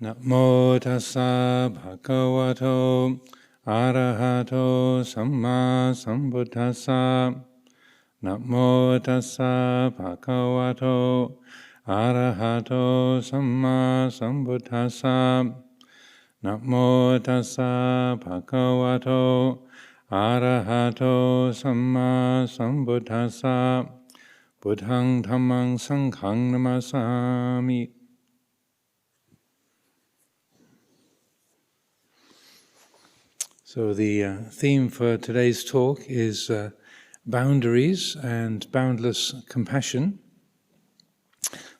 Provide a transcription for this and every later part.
Namo tassa bhagavato arahato samma sambuddhassa. Namo tassa bhagavato arahato samma sambuddhassa. Namo tassa bhagavato arahato samma sambuddhassa. Buddhang dhammang sanghang namasami. So the theme for today's talk is boundaries and boundless compassion.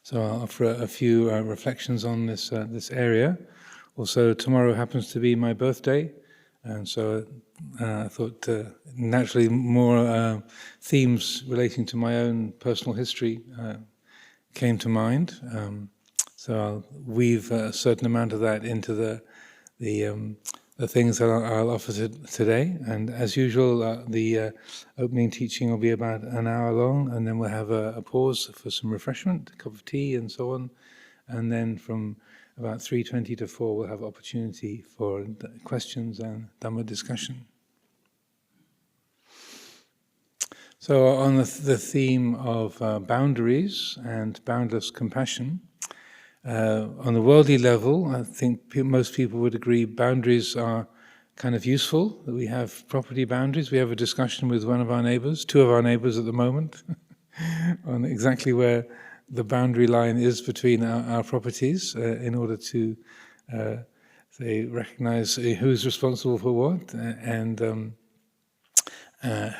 So I'll offer a few reflections on this area. Also, tomorrow happens to be my birthday, and so I thought naturally more themes relating to my own personal history came to mind. So I'll weave a certain amount of that into the things that I'll offer today. And as usual, the opening teaching will be about an hour long, and then we'll have a pause for some refreshment, a cup of tea and so on. And then from about 3:20 to 4, we'll have opportunity for questions and Dhamma discussion. So on the theme of boundaries and boundless compassion, on the worldly level, I think most people would agree boundaries are kind of useful, that we have property boundaries. We have a discussion with one of our neighbors, two of our neighbors at the moment, on exactly where the boundary line is between our properties in order to say recognize who's responsible for what and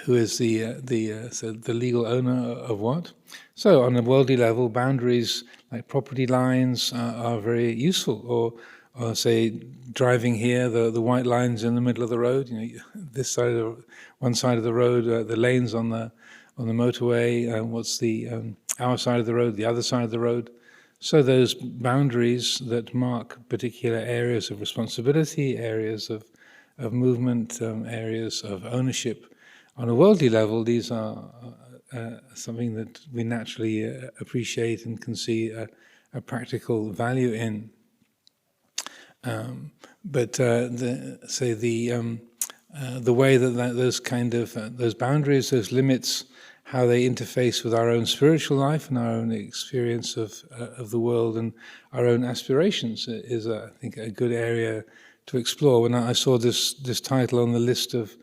who is the legal owner of what. So on a worldly level, boundaries like property lines are very useful. Or say driving here, the white lines in the middle of the road. You know, this side of one side of the road, the lanes on the motorway. What's the our side of the road, the other side of the road. So those boundaries that mark particular areas of responsibility, areas of movement, areas of ownership. On a worldly level, these are something that we naturally appreciate and can see a practical value in. But the way that those kind of those boundaries, those limits, how they interface with our own spiritual life and our own experience of the world and our own aspirations is, I think, a good area to explore. When I saw this title on the list of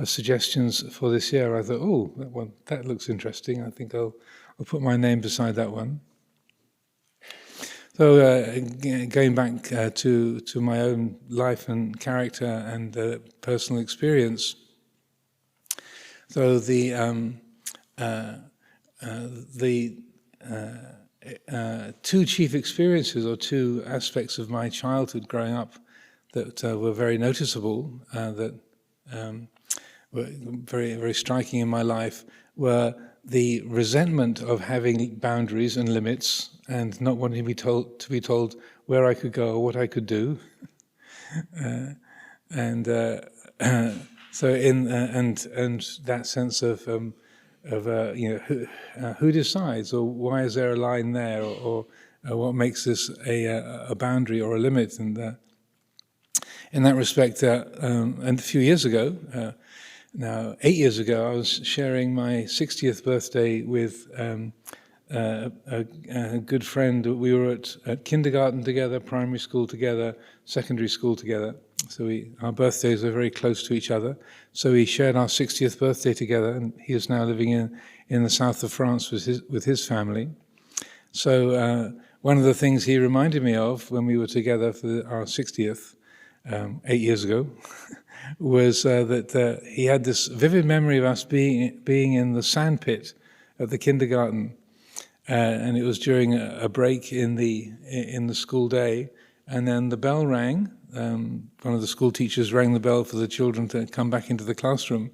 suggestions for this year, I thought, oh, that looks interesting. I think I'll put my name beside that one. So going back to my own life and character and personal experience. So the two chief experiences or two aspects of my childhood growing up that were very noticeable, that were very, very striking in my life, were the resentment of having boundaries and limits and not wanting to be told where I could go or what I could do, so and that sense of who decides, or why is there a line there, or what makes this a boundary or a limit, and in that respect, and a few years ago. Now, 8 years ago, I was sharing my 60th birthday with a good friend. We were at kindergarten together, primary school together, secondary school together. So our birthdays were very close to each other. So we shared our 60th birthday together, and he is now living in the south of France with his family. So one of the things he reminded me of when we were together for our 60th, 8 years ago, was that he had this vivid memory of us being in the sandpit at the kindergarten, and it was during a break in the school day, and then the bell rang. One of the school teachers rang the bell for the children to come back into the classroom,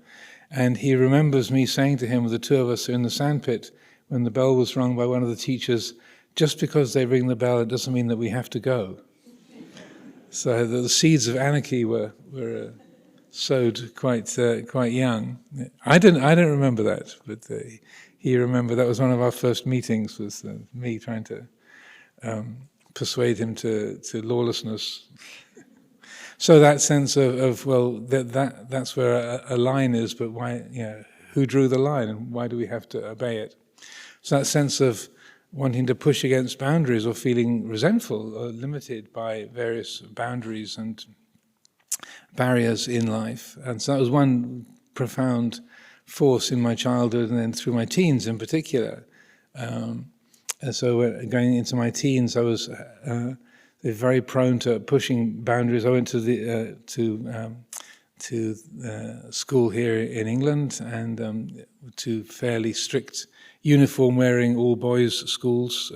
and he remembers me saying to him, the two of us in the sandpit, when the bell was rung by one of the teachers, "Just because they ring the bell, it doesn't mean that we have to go." So the seeds of anarchy were sowed quite young. I don't remember that, but he remembered. That was one of our first meetings. Was me trying to persuade him to lawlessness. So that sense of well, that's where a line is, but why? Who drew the line, and why do we have to obey it? So that sense of wanting to push against boundaries, or feeling resentful or limited by various boundaries and barriers in life, and so that was one profound force in my childhood, and then through my teens in particular. And so going into my teens, I was very prone to pushing boundaries. I went to school here in England, and to fairly strict uniform-wearing all-boys schools.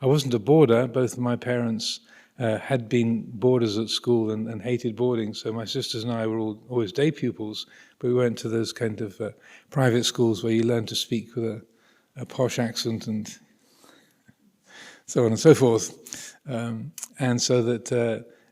I wasn't a boarder. Both of my parents had been boarders at school and hated boarding, so my sisters and I were always day pupils, but we went to those kind of private schools where you learn to speak with a posh accent and so on and so forth. And so that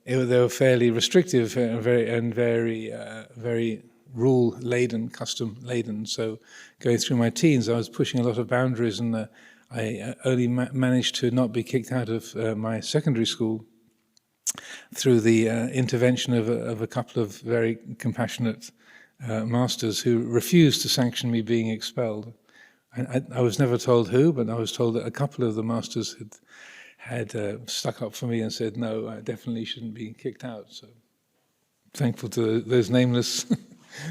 they were fairly restrictive and very rule-laden, custom-laden. So going through my teens, I was pushing a lot of boundaries, and I only managed to not be kicked out of my secondary school through the intervention of a couple of very compassionate masters who refused to sanction me being expelled. I was never told who, but I was told that a couple of the masters had stuck up for me and said, no, I definitely shouldn't be kicked out. So thankful to those nameless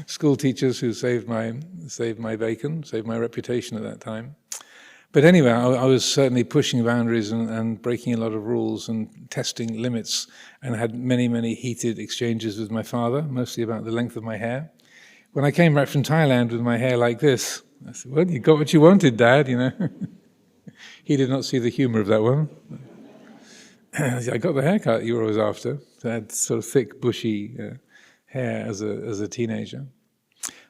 school teachers who saved my bacon, saved my reputation at that time. But anyway, I was certainly pushing boundaries and breaking a lot of rules and testing limits, and had many, many heated exchanges with my father, mostly about the length of my hair. When I came back from Thailand with my hair like this, I said, well, you got what you wanted, Dad, He did not see the humor of that one. I got the haircut you were always after. I had sort of thick, bushy hair as a teenager.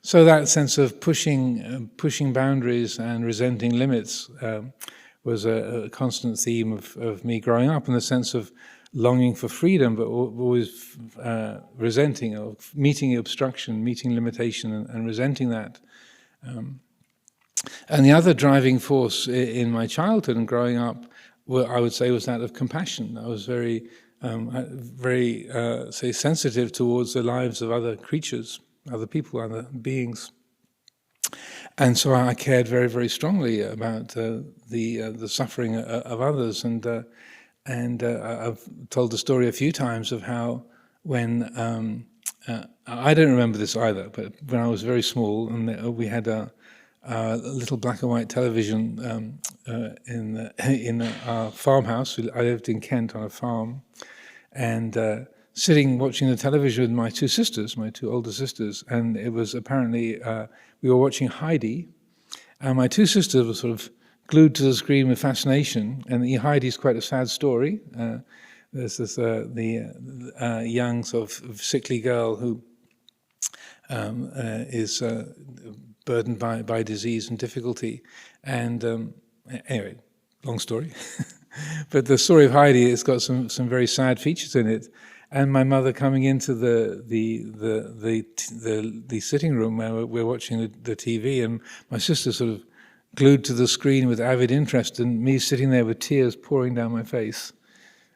So that sense of pushing boundaries and resenting limits was a constant theme of me growing up, in the sense of longing for freedom, but always resenting, or meeting obstruction, meeting limitation, and resenting that. And the other driving force in my childhood and growing up, I would say, was that of compassion. I was very sensitive towards the lives of other creatures, other people, other beings. And so I cared very, very strongly about the suffering of others. And I've told the story a few times of how when, I don't remember this either, but when I was very small, and we had a little black and white television in our farmhouse. I lived in Kent on a farm, and sitting watching the television with my two sisters, my two older sisters, and it was apparently we were watching Heidi, and my two sisters were sort of glued to the screen with fascination. And Heidi's quite a sad story. There's this the young sort of sickly girl who is burdened by disease and difficulty. And anyway, long story. But the story of Heidi has got some very sad features in it. And my mother coming into the sitting room where we're watching the TV, and my sister sort of glued to the screen with avid interest, and me sitting there with tears pouring down my face.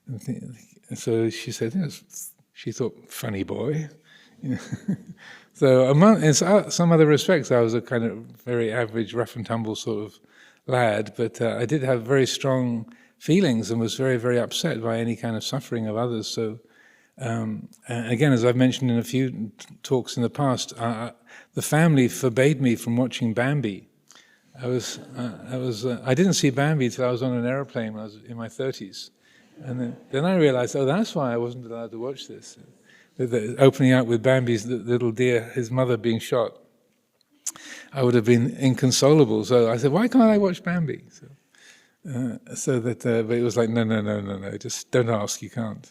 And so she said, yes, she thought, funny boy. So in some other respects, I was a kind of very average, rough and tumble sort of lad, but I did have very strong feelings and was very, very upset by any kind of suffering of others. So again, as I've mentioned in a few talks in the past, the family forbade me from watching Bambi. I didn't see Bambi till I was on an aeroplane when I was in my 30s. And then I realized, oh, that's why I wasn't allowed to watch this. Opening out with Bambi's little dear, his mother being shot, I would have been inconsolable. So I said, why can't I watch Bambi? But it was like, no, just don't ask, you can't.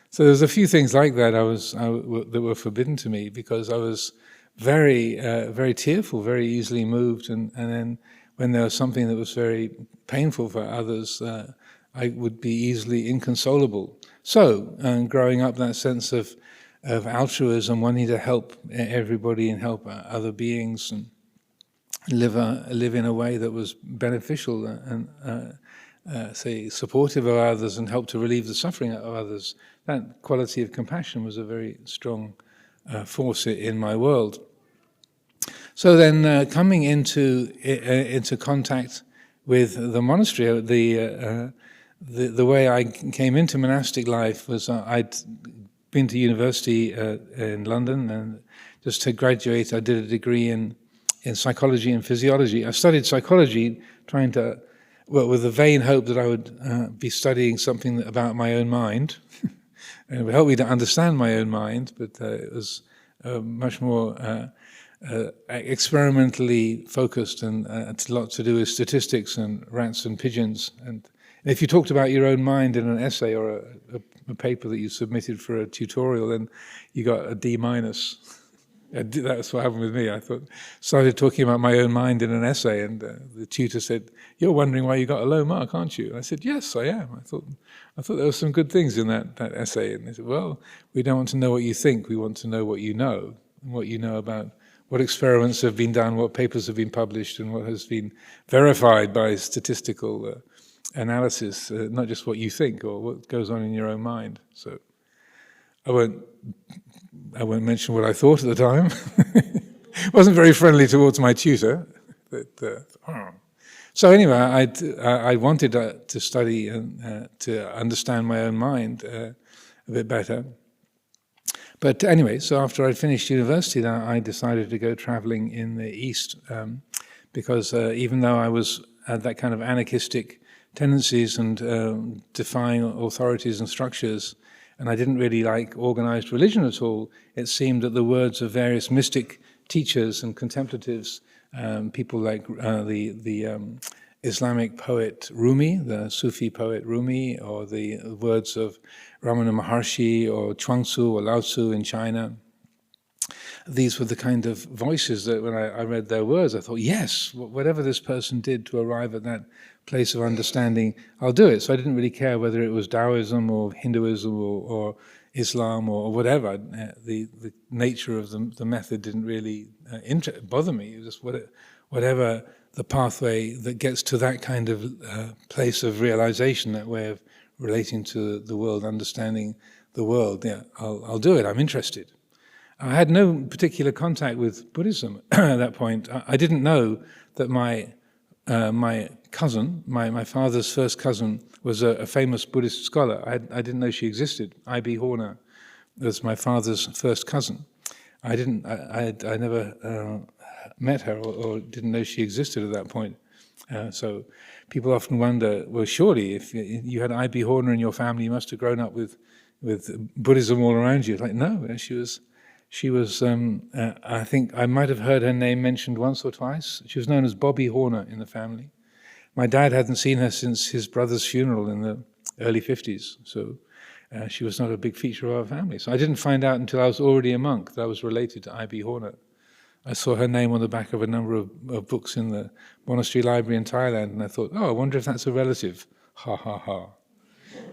So there's a few things like that that were forbidden to me, because I was very, very tearful, very easily moved, and then when there was something that was very painful for others, I would be easily inconsolable. So, growing up, that sense of altruism, wanting to help everybody and help other beings and live in a way that was beneficial, and say, supportive of others and help to relieve the suffering of others, that quality of compassion was a very strong force in my world. So then, coming into contact with the monastery, the way I came into monastic life was I'd been to university in London, and just to graduate, I did a degree in psychology and physiology. I studied psychology, with the vain hope that I would be studying something about my own mind. And it would help me to understand my own mind, but it was much more experimentally focused, and it's a lot to do with statistics and rats and pigeons. And if you talked about your own mind in an essay or a paper that you submitted for a tutorial, then you got a D-. That's what happened with me. I started talking about my own mind in an essay, and the tutor said, "You're wondering why you got a low mark, aren't you?" And I said, "Yes, I am. I thought there were some good things in that essay." And they said, "Well, we don't want to know what you think. We want to know what you know, and what you know about what experiments have been done, what papers have been published, and what has been verified by statistical analysis, not just what you think or what goes on in your own mind." So I won't mention what I thought at the time. It wasn't very friendly towards my tutor. So anyway, I wanted to study and to understand my own mind a bit better. But anyway, so after I'd finished university, then I decided to go traveling in the East, because even though I had that kind of anarchistic tendencies and defying authorities and structures, and I didn't really like organized religion at all, it seemed that the words of various mystic teachers and contemplatives, people like the Islamic poet Rumi, the Sufi poet Rumi, or the words of Ramana Maharshi or Chuang-Tzu or Lao-Tzu in China, these were the kind of voices that when I read their words, I thought, yes, whatever this person did to arrive at that place of understanding, I'll do it. So I didn't really care whether it was Taoism or Hinduism or Islam or whatever. The nature of the method didn't really bother me. It was just whatever the pathway that gets to that kind of place of realization, that way of relating to the world, understanding the world, yeah, I'll do it. I'm interested. I had no particular contact with Buddhism at that point. I didn't know that my cousin, my father's first cousin, was a famous Buddhist scholar. I didn't know she existed. I.B. Horner was my father's first cousin. I never met her or didn't know she existed at that point. So people often wonder, well, surely if you had I.B. Horner in your family, you must have grown up with Buddhism all around you. Like, no, she was, I think I might have heard her name mentioned once or twice. She was known as Bobby Horner in the family. My dad hadn't seen her since his brother's funeral in the early 50s, so she was not a big feature of our family. So I didn't find out until I was already a monk that I was related to I.B. Horner. I saw her name on the back of a number of books in the monastery library in Thailand, and I thought, oh, I wonder if that's a relative. Ha, ha, ha.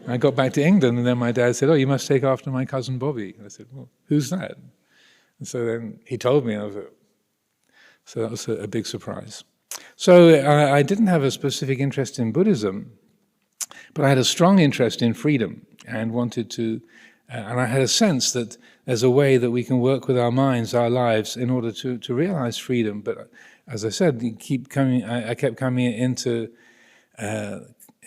And I got back to England, and then my dad said, oh, you must take after my cousin Bobby. And I said, well, who's that? And so then he told me, and I was like, so that was a big surprise. So I didn't have a specific interest in Buddhism, but I had a strong interest in freedom and wanted to, and I had a sense that there's a way that we can work with our minds, our lives, in order to realize freedom. But as I said, I kept coming into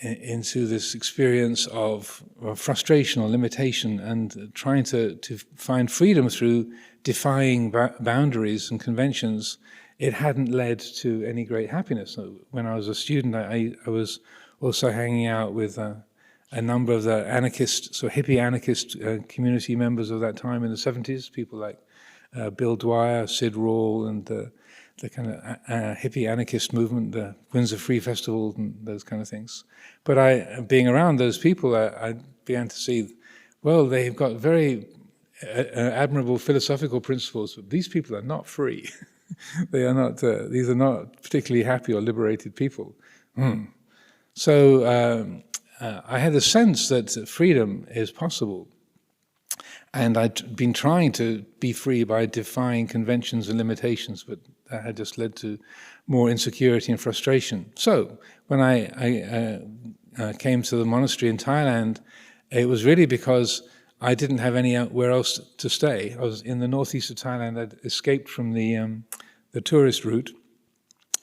this experience of frustration or limitation, and trying to find freedom through defying boundaries and conventions. It hadn't led to any great happiness. So when I was a student, I was also hanging out with a number of the anarchist, so hippie anarchist community members of that time in the 70s, people like Bill Dwyer, Sid Rawle, and the kind of hippie anarchist movement, the Windsor Free Festival, and those kind of things. But being around those people, I began to see, well, they've got very admirable philosophical principles, but these people are not free. They are not. These are not particularly happy or liberated people. So I had a sense that freedom is possible, and I'd been trying to be free by defying conventions and limitations, but that had just led to more insecurity and frustration. So when I came to the monastery in Thailand, it was really because I didn't have anywhere else to stay. I was in the northeast of Thailand. I'd escaped from the tourist route,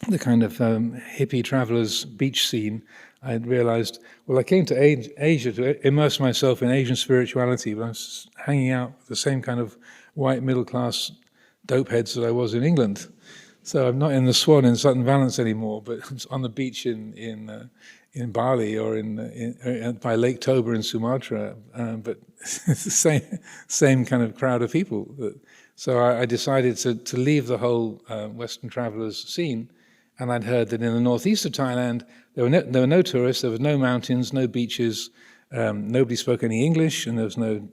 the kind of hippie travelers beach scene. I'd realized, well, I came to Asia to immerse myself in Asian spirituality, but I was hanging out with the same kind of white middle-class dopeheads that I was in England. So I'm not in the Swan in Sutton Valence anymore, but on the beach in Bali or by Lake Toba in Sumatra. But it's the same kind of crowd of people. So I decided to leave the whole Western travelers scene, and I'd heard that in the northeast of Thailand there were no tourists, there was no mountains, no beaches, nobody spoke any English, and there was no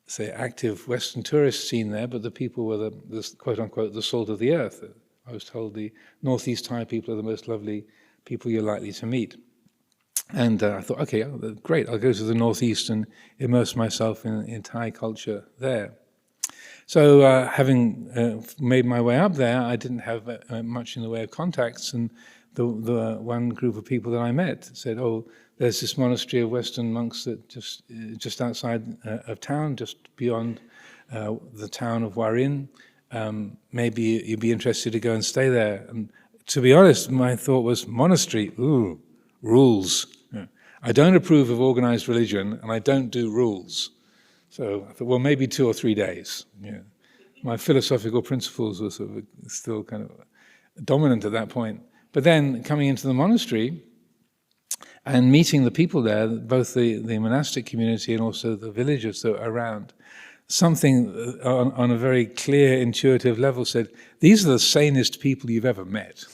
say active Western tourist scene there, but the people were the quote unquote the salt of the earth. I was told the northeast Thai people are the most lovely people you're likely to meet. And I thought, okay, great, I'll go to the northeast and immerse myself in Thai culture there. So having made my way up there, I didn't have much in the way of contacts, and the one group of people that I met said, oh, there's this monastery of Western monks that just outside of town, just beyond the town of Warin. Maybe you'd be interested to go and stay there. And to be honest, my thought was, monastery, ooh, rules. Yeah. I don't approve of organized religion, and I don't do rules. So I thought, well, maybe 2 or 3 days. Yeah. My philosophical principles were sort of still kind of dominant at that point. But then coming into the monastery and meeting the people there, both the monastic community and also the villagers that were around, something on a very clear, intuitive level said, these are the sanest people you've ever met.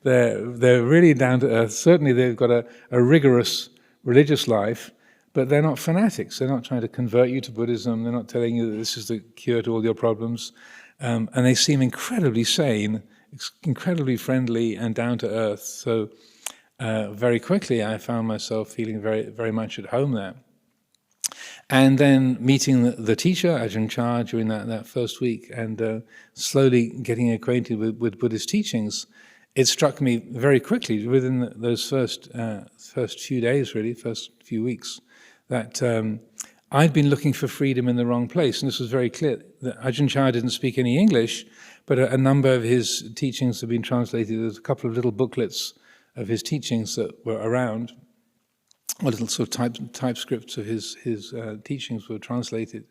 They're really down to earth. Certainly they've got a rigorous religious life, but they're not fanatics. They're not trying to convert you to Buddhism. They're not telling you that this is the cure to all your problems. And they seem incredibly sane, incredibly friendly and down to earth. So very quickly I found myself feeling very, very much at home there. And then meeting the teacher, Ajahn Chah, during that first week, and slowly getting acquainted with Buddhist teachings, it struck me very quickly within those first few days, really, first few weeks, that I'd been looking for freedom in the wrong place. And this was very clear. That Ajahn Chah didn't speak any English, but a number of his teachings have been translated. There's a couple of little booklets of his teachings that were around, or little sort of typescripts of his teachings were translated.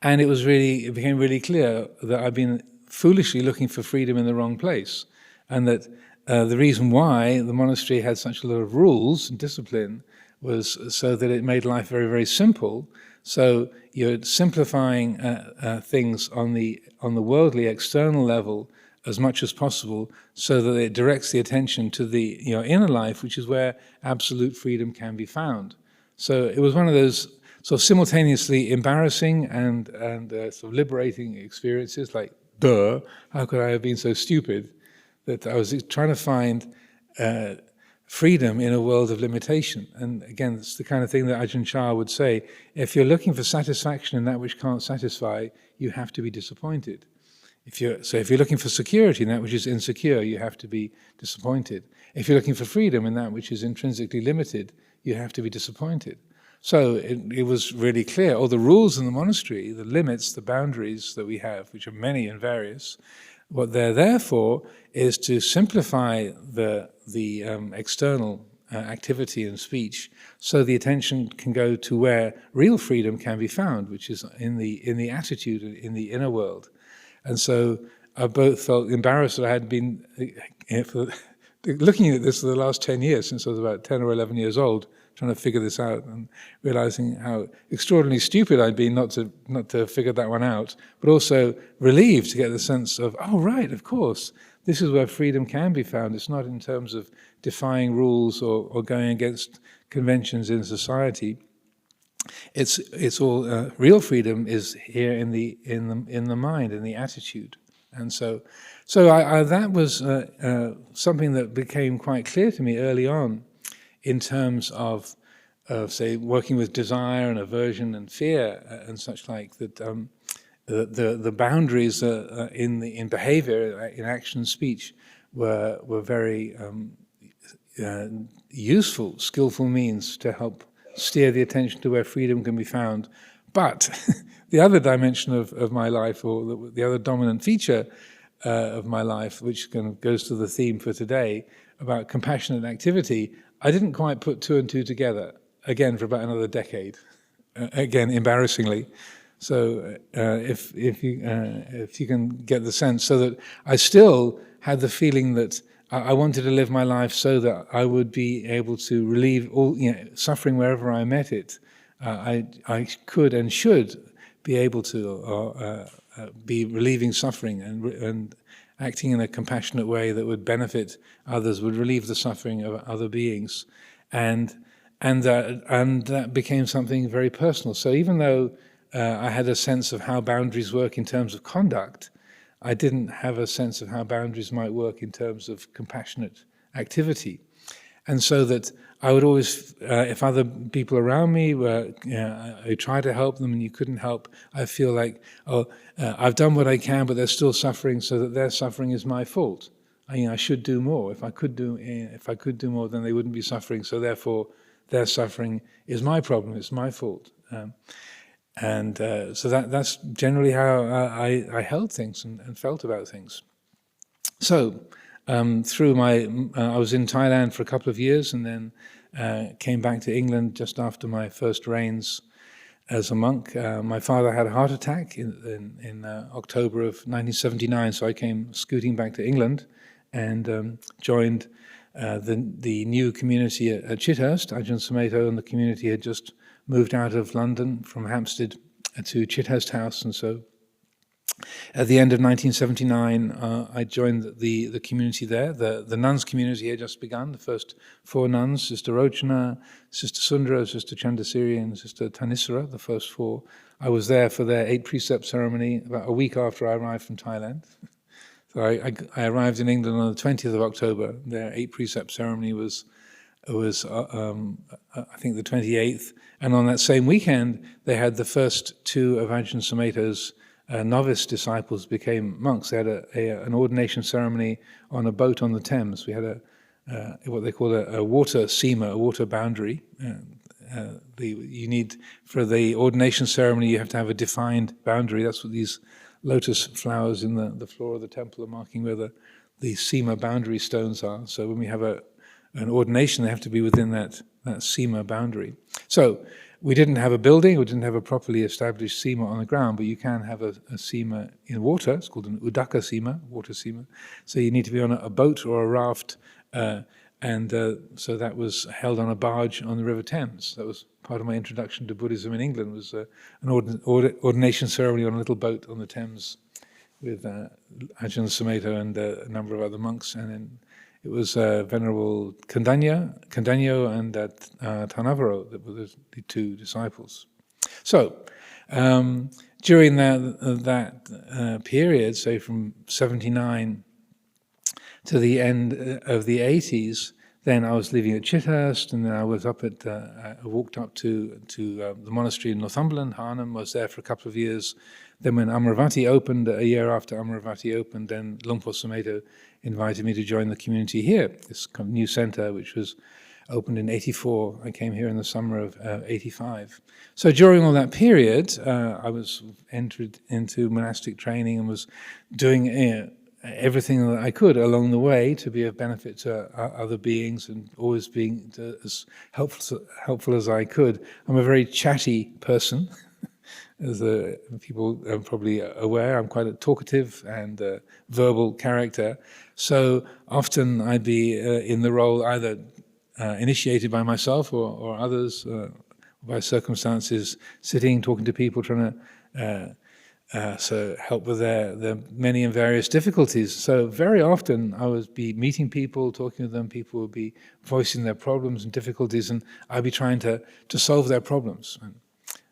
And it became really clear that I've been foolishly looking for freedom in the wrong place. And that the reason why the monastery had such a lot of rules and discipline was so that it made life very, very simple. So you're simplifying things on the worldly external level as much as possible, so that it directs the attention to the inner life, which is where absolute freedom can be found. So it was one of those sort of simultaneously embarrassing and sort of liberating experiences, like, duh, how could I have been so stupid? That I was trying to find freedom in a world of limitation. And again, it's the kind of thing that Ajahn Chah would say, if you're looking for satisfaction in that which can't satisfy, you have to be disappointed. If you're looking for security in that which is insecure, you have to be disappointed. If you're looking for freedom in that which is intrinsically limited, you have to be disappointed. So it was really clear, all the rules in the monastery, the limits, the boundaries that we have, which are many and various, what they're there for is to simplify the external activity and speech, so the attention can go to where real freedom can be found, which is in the attitude, in the inner world. And so I both felt embarrassed that I had been looking at this for the last 10 years, since I was about 10 or 11 years old, trying to figure this out, and realizing how extraordinarily stupid I'd been not to figure that one out, but also relieved to get the sense of, oh, right, of course, this is where freedom can be found. It's not in terms of defying rules or going against conventions in society. It's all real freedom is here in the mind, in the attitude. And so that was something that became quite clear to me early on, in terms of say, working with desire and aversion and fear and such like, that the boundaries in behavior, in action and speech, were very useful, skillful means to help steer the attention to where freedom can be found. But the other dimension of my life, or the other dominant feature of my life, which kind of goes to the theme for today about compassionate activity, I didn't quite put two and two together, again, for about another decade, again, embarrassingly. So if you can get the sense, so that I still had the feeling that I wanted to live my life so that I would be able to relieve all suffering wherever I met it. I could and should be able to be relieving suffering and acting in a compassionate way that would benefit others, would relieve the suffering of other beings, and that became something very personal. So even though I had a sense of how boundaries work in terms of conduct, I didn't have a sense of how boundaries might work in terms of compassionate activity. And so that I would always, if other people around me were, I tried to help them and you couldn't help, I feel like, I've done what I can, but they're still suffering, so that their suffering is my fault. I should do more. If I could do more, then they wouldn't be suffering. So therefore, their suffering is my problem. It's my fault. So that's generally how I held things and felt about things. So through I was in Thailand for a couple of years, and then came back to England just after my first reigns as a monk. My father had a heart attack in October of 1979, so I came scooting back to England and joined the new community at Chithurst. Ajahn Sumedho and the community had just moved out of London from Hampstead to Chithurst House, and so at the end of 1979, I joined the community there. The nuns community had just begun. The first 4 nuns, Sister Rochana, Sister Sundara, Sister Chandasiri, and Sister Tanisara, the first 4. I was there for their 8 precept ceremony about a week after I arrived from Thailand. So I arrived in England on the 20th of October. Their 8 precept ceremony was I think the 28th. And on that same weekend, they had the first 2 of Ajahn Sumedho's novice disciples became monks. They had an ordination ceremony on a boat on the Thames. We had what they call a water sema, a water boundary. You need, for the ordination ceremony, you have to have a defined boundary. That's what these lotus flowers in the floor of the temple are marking, where the sema boundary stones are. So when we have an ordination, they have to be within that sema boundary. So we didn't have a building, we didn't have a properly established sema on the ground, but you can have a sema in water. It's called an udaka sema, water sema. So you need to be on a boat or a raft, so that was held on a barge on the River Thames. That was part of my introduction to Buddhism in England, was an ordination ceremony on a little boat on the Thames with Ajahn Sumedho and a number of other monks, and then it was Venerable Kandanyo and Tanavaro that were the 2 disciples. So during that period, say from 79 to the end of the 80s, then I was living at Chithurst, and then I was up I walked up to the monastery in Northumberland. Harnham, was there for a couple of years. Then when Amaravati opened, a year after Amaravati opened, then Luang Por Sumedho invited me to join the community here, this kind of new centre, which was opened in 84. I came here in the summer of 85. So during all that period, I was entered into monastic training and was doing everything that I could along the way to be of benefit to other beings, and always being as helpful as I could. I'm a very chatty person. As people are probably aware, I'm quite a talkative and verbal character. So often I'd be in the role either initiated by myself or others, by circumstances, sitting, talking to people, trying to so help with their many and various difficulties. So very often I would be meeting people, talking with them. People would be voicing their problems and difficulties, and I'd be trying to solve their problems.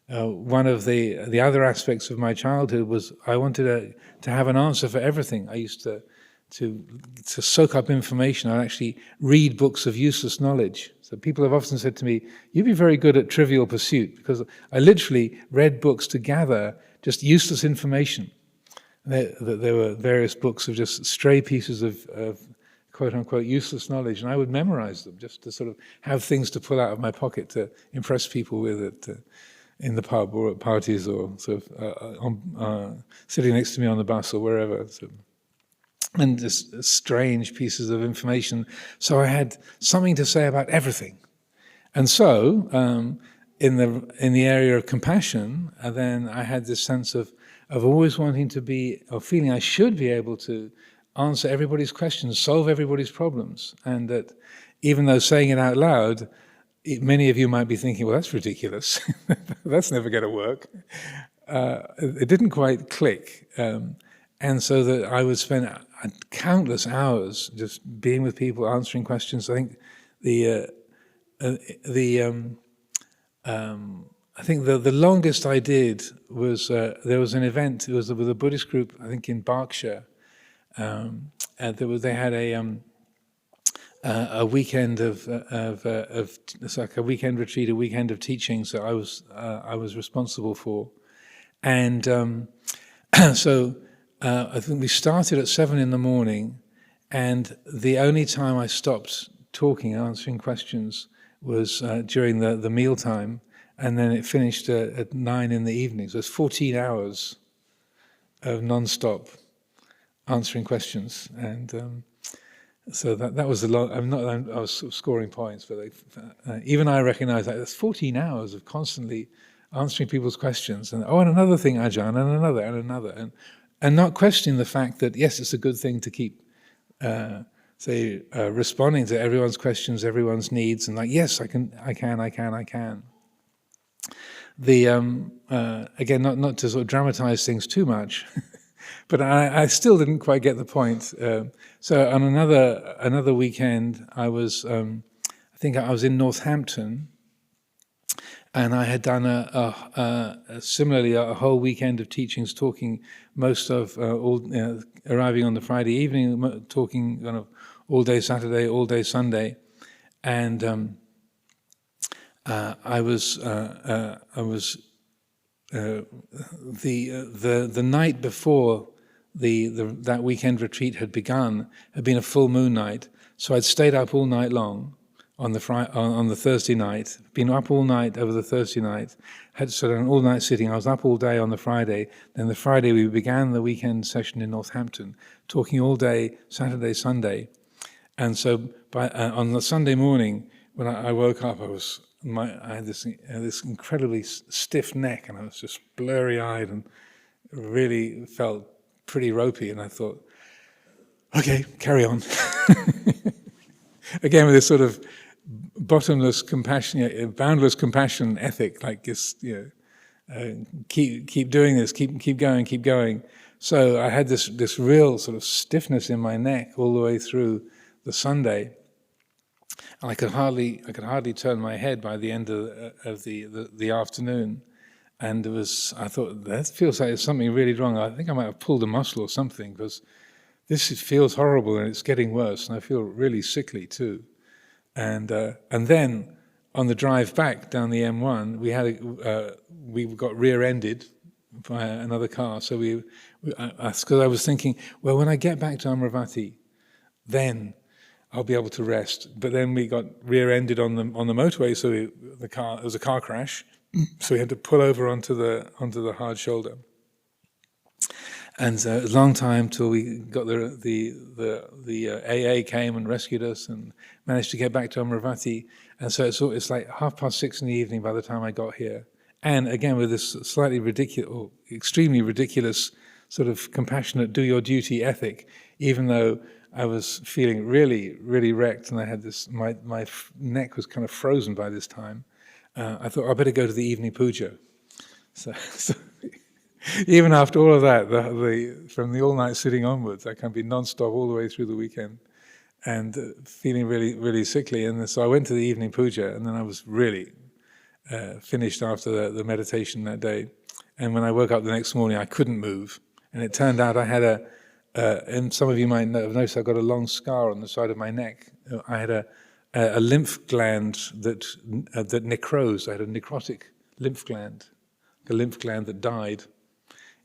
One of the other aspects of my childhood was I wanted to have an answer for everything. I used to soak up information. I'd actually read books of useless knowledge. So people have often said to me, "You'd be very good at Trivial Pursuit," because I literally read books to gather just useless information. There were various books of just stray pieces of quote-unquote useless knowledge, and I would memorize them just to sort of have things to pull out of my pocket to impress people with in the pub or at parties or sort of sitting next to me on the bus or wherever. So, and just strange pieces of information. So I had something to say about everything. And so, in the area of compassion, then I had this sense of always wanting to be, or feeling I should be able to answer everybody's questions, solve everybody's problems, and that even though saying it out loud, many of you might be thinking, well, that's ridiculous. That's never going to work. It didn't quite click. And so that I would spend countless hours just being with people, answering questions. I think the longest I did was, there was an event, it was with a Buddhist group, I think in Berkshire, and they had a weekend of it's like a weekend retreat, a weekend of teachings that I was responsible for, and so I think we started at 7 in the morning, and the only time I stopped talking, answering questions, was during the meal time, and then it finished at 9 in the evening. So it's 14 hours of non-stop answering questions, and so that was a lot. I was sort of scoring points, but even I recognize that that's 14 hours of constantly answering people's questions, and and another thing, Ajahn, and another, and not questioning the fact that yes, it's a good thing to keep responding to everyone's questions, everyone's needs, and like yes, I can. Again, not to sort of dramatize things too much. But I still didn't quite get the point. So on another weekend, I was, I think I was in Northampton, and I had done similarly a whole weekend of teachings, talking most of arriving on the Friday evening, talking kind of all day Saturday, all day Sunday, and I was the night before that weekend retreat had begun had been a full moon night, so I'd stayed up all night long on the Thursday night, been up all night over the Thursday night, had sort of an all night sitting. I was up all day on the Friday. Then the Friday we began the weekend session in Northampton, talking all day Saturday, Sunday, and so on the Sunday morning when I woke up, I had this incredibly stiff neck, and I was just blurry-eyed and really felt pretty ropey, and I thought, okay, carry on. Again, with this sort of bottomless compassion, boundless compassion ethic, like just, keep doing this, keep going. So I had this real sort of stiffness in my neck all the way through the Sunday. And I could hardly turn my head by the end of the afternoon, and I thought, that feels like there's something really wrong. I think I might have pulled a muscle or something, because this feels horrible and it's getting worse, and I feel really sickly too. And then on the drive back down the M1, we got rear-ended by another car. So because I was thinking, well, when I get back to Amaravati, then I'll be able to rest. But then we got rear-ended on the motorway, so it was a car crash. So we had to pull over onto the hard shoulder. And a long time till we got the AA came and rescued us and managed to get back to Amaravati. And so it's like 6:30 in the evening by the time I got here. And again, with this slightly ridiculous, or extremely ridiculous sort of compassionate do your duty ethic, even though I was feeling really, really wrecked, and I had my neck was kind of frozen by this time. I thought, I better go to the evening puja. So even after all of that, from the all-night sitting onwards, I can be non-stop all the way through the weekend, and feeling really, really sickly. And so I went to the evening puja, and then I was really finished after the meditation that day. And when I woke up the next morning, I couldn't move. And it turned out I had and some of you might have noticed I've got a long scar on the side of my neck. I had a lymph gland that necrosed. I had a necrotic lymph gland, a lymph gland that died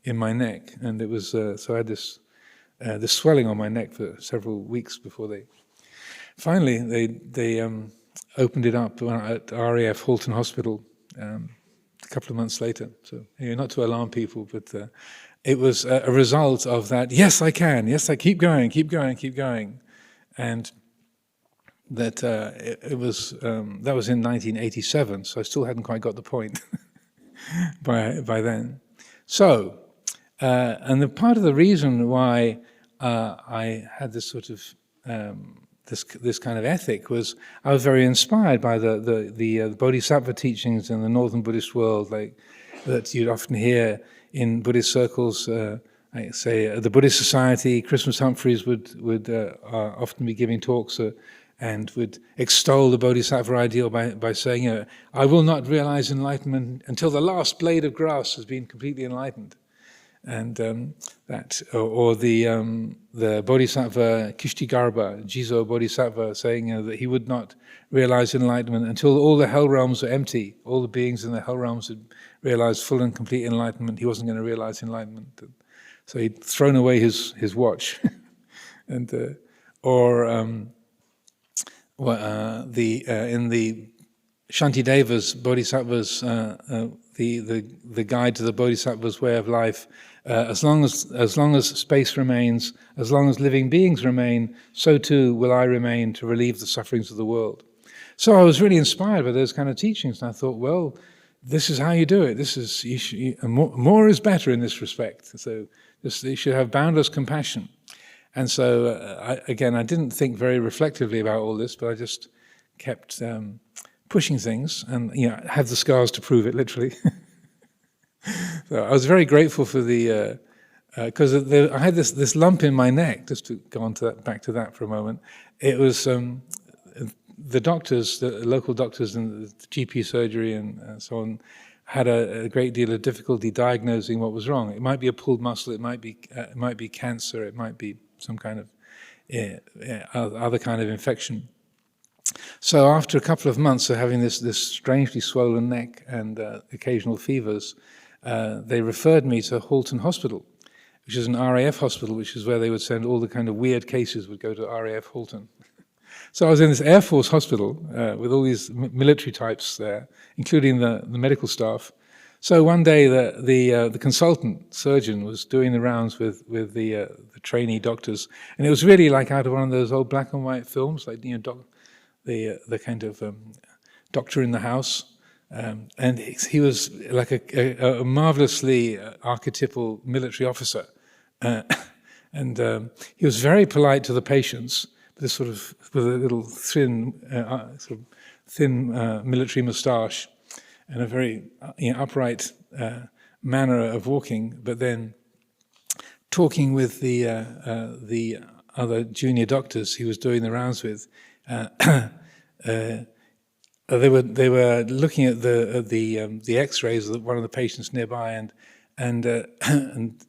in my neck, and it was so I had this swelling on my neck for several weeks before they finally, they opened it up at RAF Halton Hospital a couple of months later. So not to alarm people, but it was a result of that. Yes, I can. Yes, I keep going, keep going, keep going, and that it was that was in 1987. So I still hadn't quite got the point by then. So, and the part of the reason why I had this sort of this kind of ethic was I was very inspired by the Bodhisattva teachings in the Northern Buddhist world, like that you'd often hear in Buddhist circles. Like say the Buddhist Society, Christmas Humphreys would often be giving talks and would extol the Bodhisattva ideal by saying, "I will not realize enlightenment until the last blade of grass has been completely enlightened." And that, or the Bodhisattva Kishtagarbha, Jizo Bodhisattva, saying that he would not realize enlightenment until all the hell realms were empty, all the beings in the hell realms had realized full and complete enlightenment. He wasn't going to realize enlightenment, so he'd thrown away his watch. And in the Shantideva's Bodhisattva's the guide to the Bodhisattva's way of life. As long as space remains, as long as living beings remain, so too will I remain to relieve the sufferings of the world. So I was really inspired by those kind of teachings, and I thought, well, this is how you do it. This is more is better in this respect. So you should have boundless compassion. And so I didn't think very reflectively about all this, but I just kept pushing things, and have the scars to prove it, literally. So I was very grateful for the because I had this lump in my neck. Just to go on to back to that for a moment, it was the doctors, the local doctors in the GP surgery and so on, had a great deal of difficulty diagnosing what was wrong. It might be a pulled muscle, it might be cancer, it might be some kind of other kind of infection. So after a couple of months of having this strangely swollen neck and occasional fevers, they referred me to Halton Hospital, which is an RAF hospital, which is where they would send all the kind of weird cases would go to RAF Halton. So I was in this Air Force hospital with all these military types there, including the medical staff. So one day the consultant surgeon was doing the rounds with the trainee doctors, and it was really like out of one of those old black and white films, like the kind of doctor in the house. And he was like a marvelously archetypal military officer. And he was very polite to the patients, with a little thin military moustache and a very upright manner of walking, but then talking with the other junior doctors he was doing the rounds with. They were looking at the X-rays of one of the patients nearby, and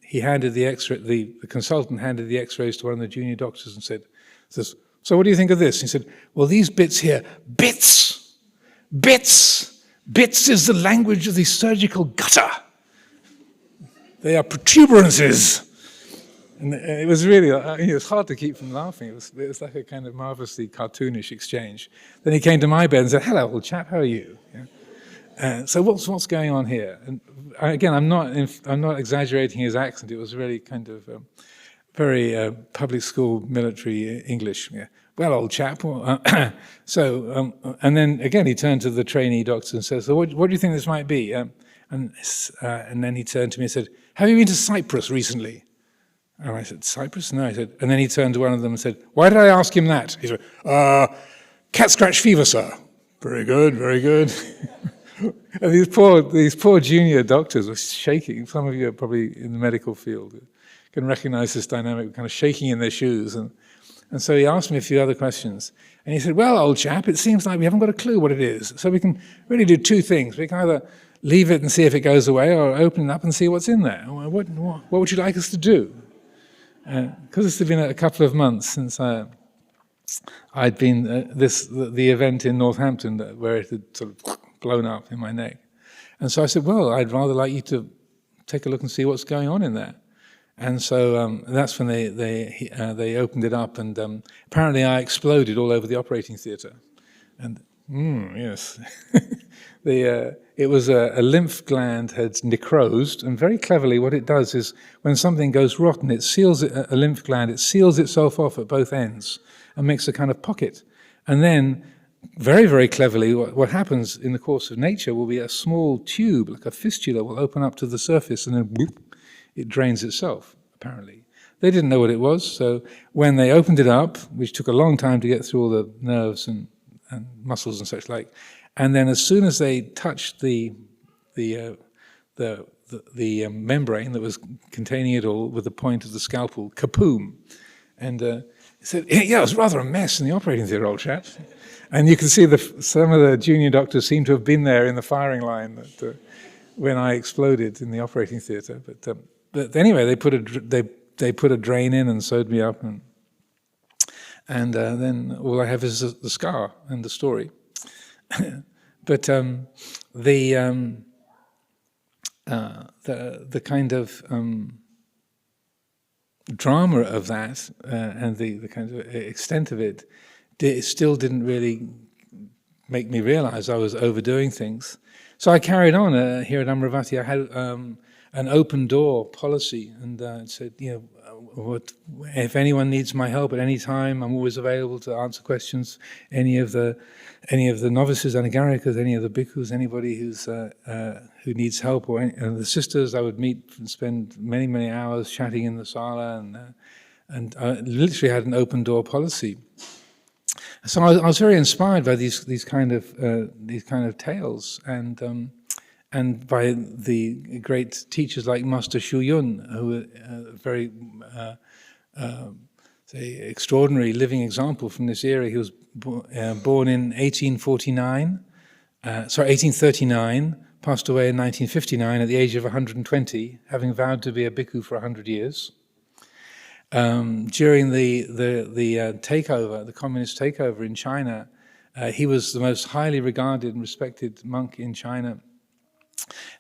he handed the X-ray. The consultant handed the X-rays to one of the junior doctors and says, "So what do you think of this?" He said, "Well, these bits here, bits is the language of the surgical gutter. They are protuberances." And it was really, it was hard to keep from laughing. It was like a kind of marvelously cartoonish exchange. Then he came to my bed and said, "Hello, old chap, how are you?" So what's going on here? And again, I'm not exaggerating his accent. It was really kind of very public school military English. Yeah. "Well, old chap." And then again he turned to the trainee doctor and said, "So what do you think this might be?" And then he turned to me and said, "Have you been to Cyprus recently?" And I said, "Cyprus?" No, I said, and then he turned to one of them and said, "Why did I ask him that?" He said, "Cat scratch fever, sir." "Very good, very good." And these poor junior doctors were shaking. Some of you are probably in the medical field, can recognize this dynamic, kind of shaking in their shoes. And so he asked me a few other questions. And he said, "Well, old chap, it seems like we haven't got a clue what it is. So we can really do two things. We can either leave it and see if it goes away, or open it up and see what's in there. What would you like us to do?" Because it's been a couple of months since I'd been the event in Northampton where it had sort of blown up in my neck. And so I said, "Well, I'd rather like you to take a look and see what's going on in there." And so that's when they opened it up, and apparently I exploded all over the operating theatre. And yes, it was a lymph gland had necrosed, and very cleverly, what it does is when something goes rotten, it seals a lymph gland. It seals itself off at both ends and makes a kind of pocket, and then. Very, very cleverly, what happens in the course of nature will be a small tube, like a fistula, will open up to the surface, and then whoop, it drains itself, apparently. They didn't know what it was, so when they opened it up, which took a long time to get through all the nerves and muscles and such like, and then as soon as they touched the membrane that was containing it all with the point of the scalpel, kapoom! And he said, yeah, it was rather a mess in the operating theatre, old chap. And you can see some of the junior doctors seem to have been there in the firing line when I exploded in the operating theatre. But anyway, they put a drain in and sewed me up, and then all I have is the scar and the story. But the kind of drama of that and the kind of extent of it. It still didn't really make me realize I was overdoing things. So I carried on here at Amaravati. I had an open door policy, and said, if anyone needs my help at any time, I'm always available to answer questions. Any of the novices, anagarikas, any of the bhikkhus, anybody who needs help, or the sisters, I would meet and spend many, many hours chatting in the sala, and I literally had an open door policy. So I was very inspired by these kind of tales, and by the great teachers like Master Shu Yun, who were very extraordinary living example from this era. He was born in 1839, passed away in 1959 at the age of 120, having vowed to be a bhikkhu for 100 years. During the takeover, the communist takeover in China, he was the most highly regarded and respected monk in China.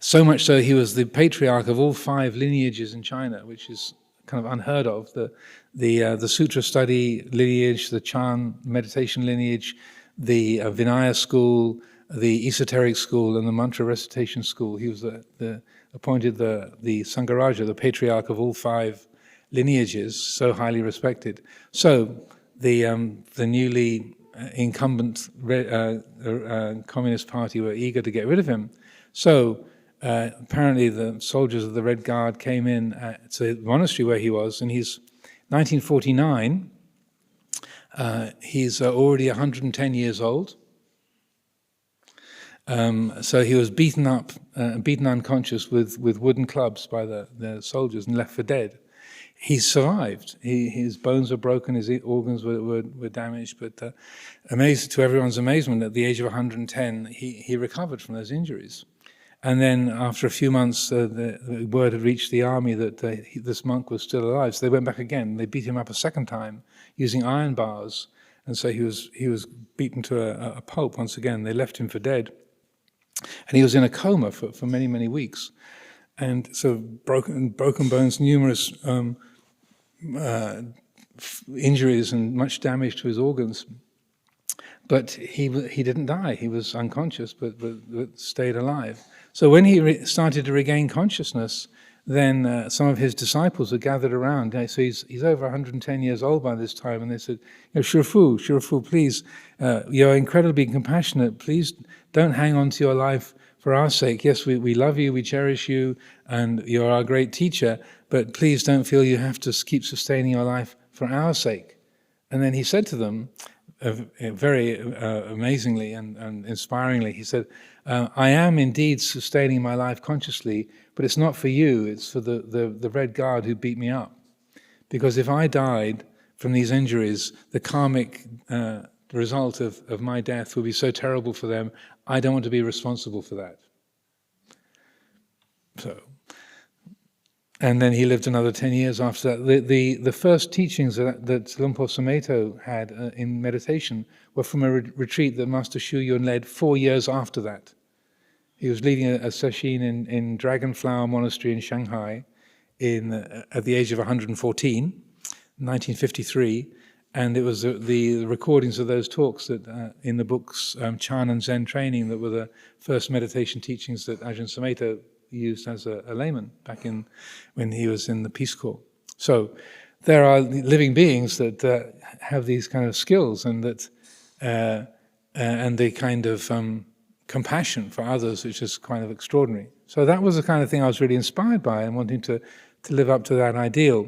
So much so, he was the patriarch of all 5 lineages in China, which is kind of unheard of. The sutra study lineage, the Chan meditation lineage, the Vinaya school, the esoteric school, and the mantra recitation school. He was appointed the Sangaraja, the patriarch of all 5 lineages, so highly respected. So the newly incumbent Communist Party were eager to get rid of him. So apparently the soldiers of the Red Guard came in to the monastery where he was, and he's 1949. He's already 110 years old. So he was beaten unconscious with wooden clubs by the soldiers and left for dead. He survived. His bones were broken, his organs were damaged, but amazed to everyone's amazement, at the age of 110, he recovered from those injuries. And then after a few months, the word had reached the army that this monk was still alive. So they went back again. They beat him up a second time using iron bars, and so he was beaten to a pulp once again. They left him for dead, and he was in a coma for many, many weeks. And so broken bones, numerous injuries and much damage to his organs. But he didn't die. He was unconscious, but stayed alive. So when he started to regain consciousness, then some of his disciples were gathered around. So he's over 110 years old by this time, and they said, Shirofu, please, you're incredibly compassionate. Please don't hang on to your life for our sake. Yes, we love you, we cherish you, and you're our great teacher, but please don't feel you have to keep sustaining your life for our sake. And then he said to them, very amazingly and inspiringly, he said, I am indeed sustaining my life consciously, but it's not for you, it's for the Red Guard who beat me up. Because if I died from these injuries, the karmic result of my death would be so terrible for them, I don't want to be responsible for that. So, and then he lived another 10 years after that. The first teachings that Lumpur Sumedho had in meditation were from a retreat that Master Shu Yun led 4 years after that. He was leading a session in Dragonflower Monastery in Shanghai, at the age of 114, 1953, and it was the recordings of those talks that in the books Chan and Zen Training that were the first meditation teachings that Ajahn Sumedho used as a layman back when he was in the Peace Corps. So there are living beings that have these kind of skills and that and the kind of compassion for others, which is kind of extraordinary. So that was the kind of thing I was really inspired by and wanting to live up to that ideal.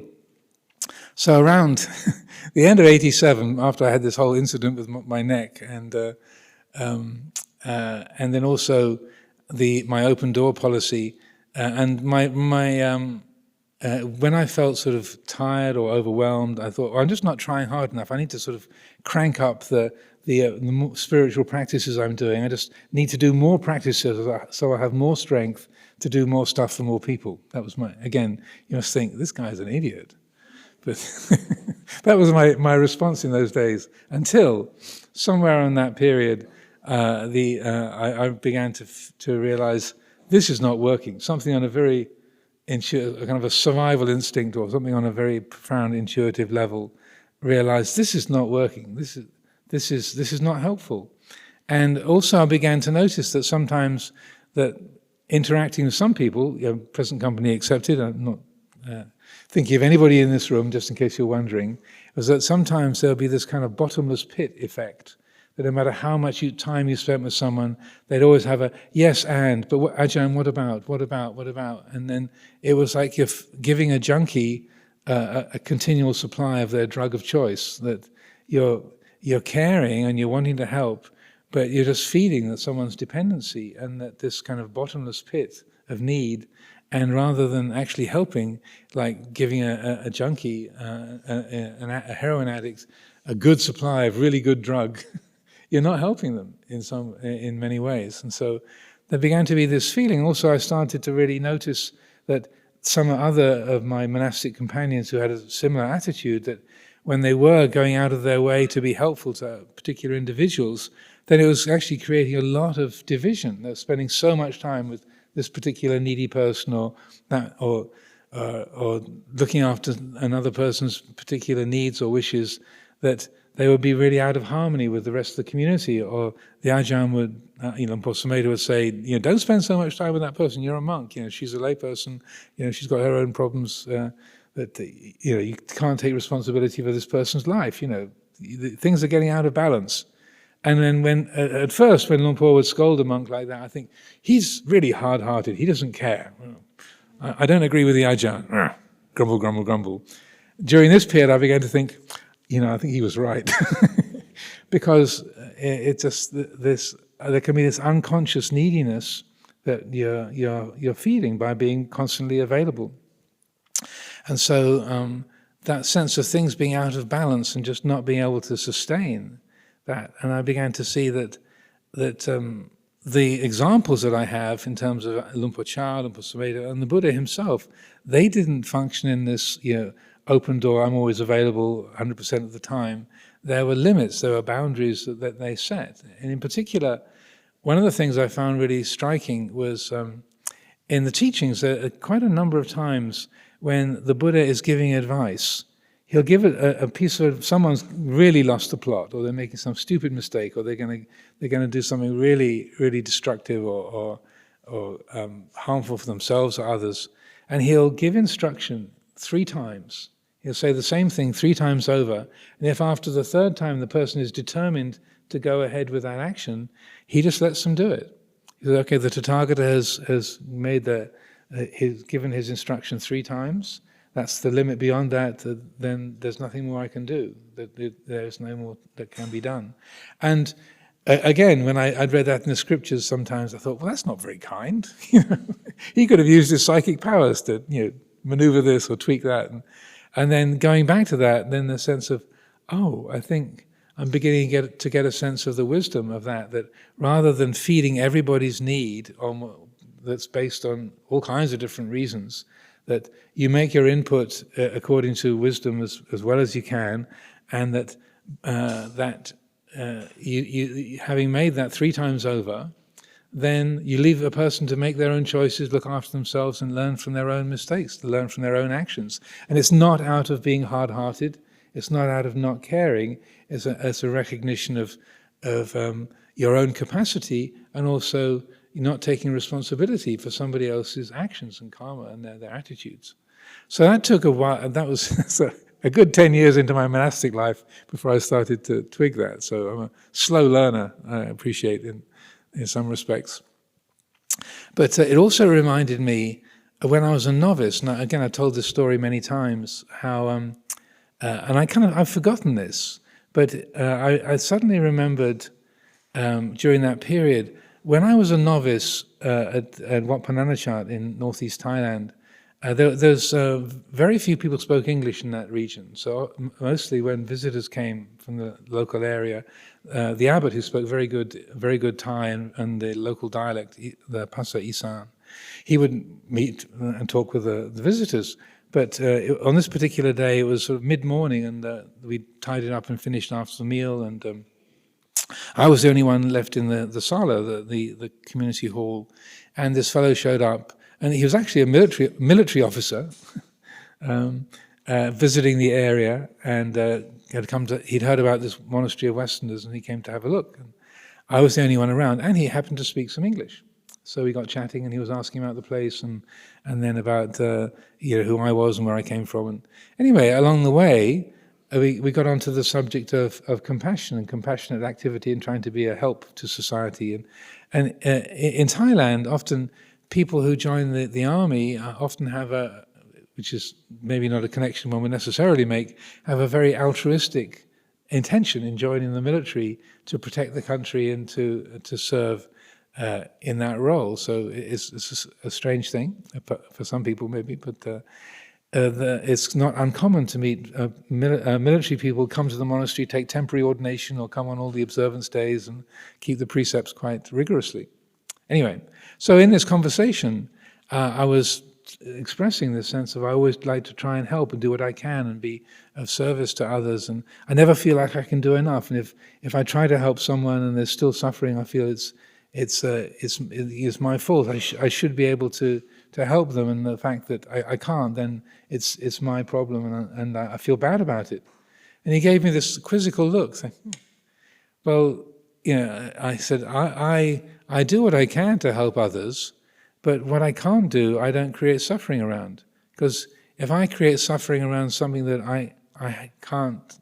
So around the end of '87, after I had this whole incident with my neck, and then also my open door policy, and when I felt sort of tired or overwhelmed, I thought, well, I'm just not trying hard enough. I need to sort of crank up the spiritual practices I'm doing. I just need to do more practices so I have more strength to do more stuff for more people. That was again, you must think, this guy's an idiot. But that was my response in those days, until somewhere in that period, I began to realize this is not working. Something on a very kind of a survival instinct or something on a very profound intuitive level realized this is not working. This is not helpful. And also I began to notice that sometimes that interacting with some people, present company accepted, I'm not thinking of anybody in this room, just in case you're wondering, was that sometimes there'll be this kind of bottomless pit effect, that no matter how much time you spent with someone, they'd always have a yes and, but Ajahn, what about? And then it was like you're giving a junkie a continual supply of their drug of choice, that you're caring and you're wanting to help, but you're just feeding that someone's dependency and that this kind of bottomless pit of need. And rather than actually helping, like giving a junkie, a heroin addict, a good supply of really good drug, you're not helping them in many ways. And so there began to be this feeling. Also, I started to really notice that some other of my monastic companions who had a similar attitude, that when they were going out of their way to be helpful to particular individuals, then it was actually creating a lot of division. They were spending so much time with this particular needy person, or looking after another person's particular needs or wishes, that they would be really out of harmony with the rest of the community. Or the Ajahn would, Lumpur Sumedho would say, don't spend so much time with that person. You're a monk. She's a layperson. She's got her own problems. That you can't take responsibility for this person's life. Things are getting out of balance. And then at first, when Lumpur would scold a monk like that, I think, he's really hard-hearted, he doesn't care. I don't agree with the Ajahn. Grumble, grumble, grumble. During this period, I began to think, I think he was right. Because it's just there can be this unconscious neediness that you're feeding by being constantly available. And so that sense of things being out of balance and just not being able to sustain that. And I began to see that the examples that I have in terms of Lumpur Cha, Lumpur Sumedho, and the Buddha himself, they didn't function in this open door, I'm always available 100% of the time. There were limits, there were boundaries that they set. And in particular, one of the things I found really striking was in the teachings, there are quite a number of times when the Buddha is giving advice. He'll give a piece of, someone's really lost the plot, or they're making some stupid mistake, or they're going to do something really, really destructive or harmful for themselves or others, and he'll give instruction 3 times. He'll say the same thing 3 times over, and if after the 3rd time the person is determined to go ahead with that action, he just lets them do it. He says, okay, the Tathagata has made he's given his instruction 3 times. That's the limit. Beyond that, then there's nothing more I can do. There's no more that can be done. And again, when I'd read that in the scriptures, sometimes I thought, well, that's not very kind. He could have used his psychic powers to, maneuver this or tweak that. And then going back to that, then the sense of, I think I'm beginning to get a sense of the wisdom of that rather than feeding everybody's need that's based on all kinds of different reasons, that you make your input according to wisdom as well as you can, and that you having made that 3 times over, then you leave a person to make their own choices, look after themselves, and learn from their own mistakes, to learn from their own actions. And it's not out of being hard-hearted. It's not out of not caring. It's a recognition of your own capacity, and also not taking responsibility for somebody else's actions and karma and their attitudes. So that took a while, and that was a good 10 years into my monastic life before I started to twig that. So I'm a slow learner, I appreciate, in some respects. But it also reminded me, when I was a novice, and again I told this story many times, how, and I've forgotten this, but I suddenly remembered during that period, when I was a novice at Wat Pah Nanachat in northeast Thailand, there's very few people spoke English in that region. So mostly when visitors came from the local area, the abbot, who spoke very good Thai and the local dialect, the Phasa Isan, he would meet and talk with the visitors. But on this particular day, it was sort of mid-morning, and we tidied up and finished after the meal, and I was the only one left in the sala, the community hall, and this fellow showed up, and he was actually a military officer visiting the area, and he'd heard about this monastery of Westerners, and he came to have a look. And I was the only one around, and he happened to speak some English. So we got chatting, and he was asking about the place, and then about who I was and where I came from. And anyway, along the way, we got onto the subject of compassion and compassionate activity and trying to be a help to society. And in Thailand, often people who join the army often have which is maybe not a connection one would necessarily make, have a very altruistic intention in joining the military to protect the country and to serve in that role. So it's a strange thing for some people maybe, but it's not uncommon to meet military people come to the monastery, take temporary ordination, or come on all the observance days and keep the precepts quite rigorously. Anyway, so in this conversation, I was expressing this sense of I always like to try and help and do what I can and be of service to others, and I never feel like I can do enough. And if I try to help someone and they're still suffering, I feel it's my fault. I should be able to help them, and the fact that I can't, then it's my problem, and I feel bad about it. And he gave me this quizzical look, saying, well, I said, I do what I can to help others, but what I can't do, I don't create suffering around. Because if I create suffering around something that I can't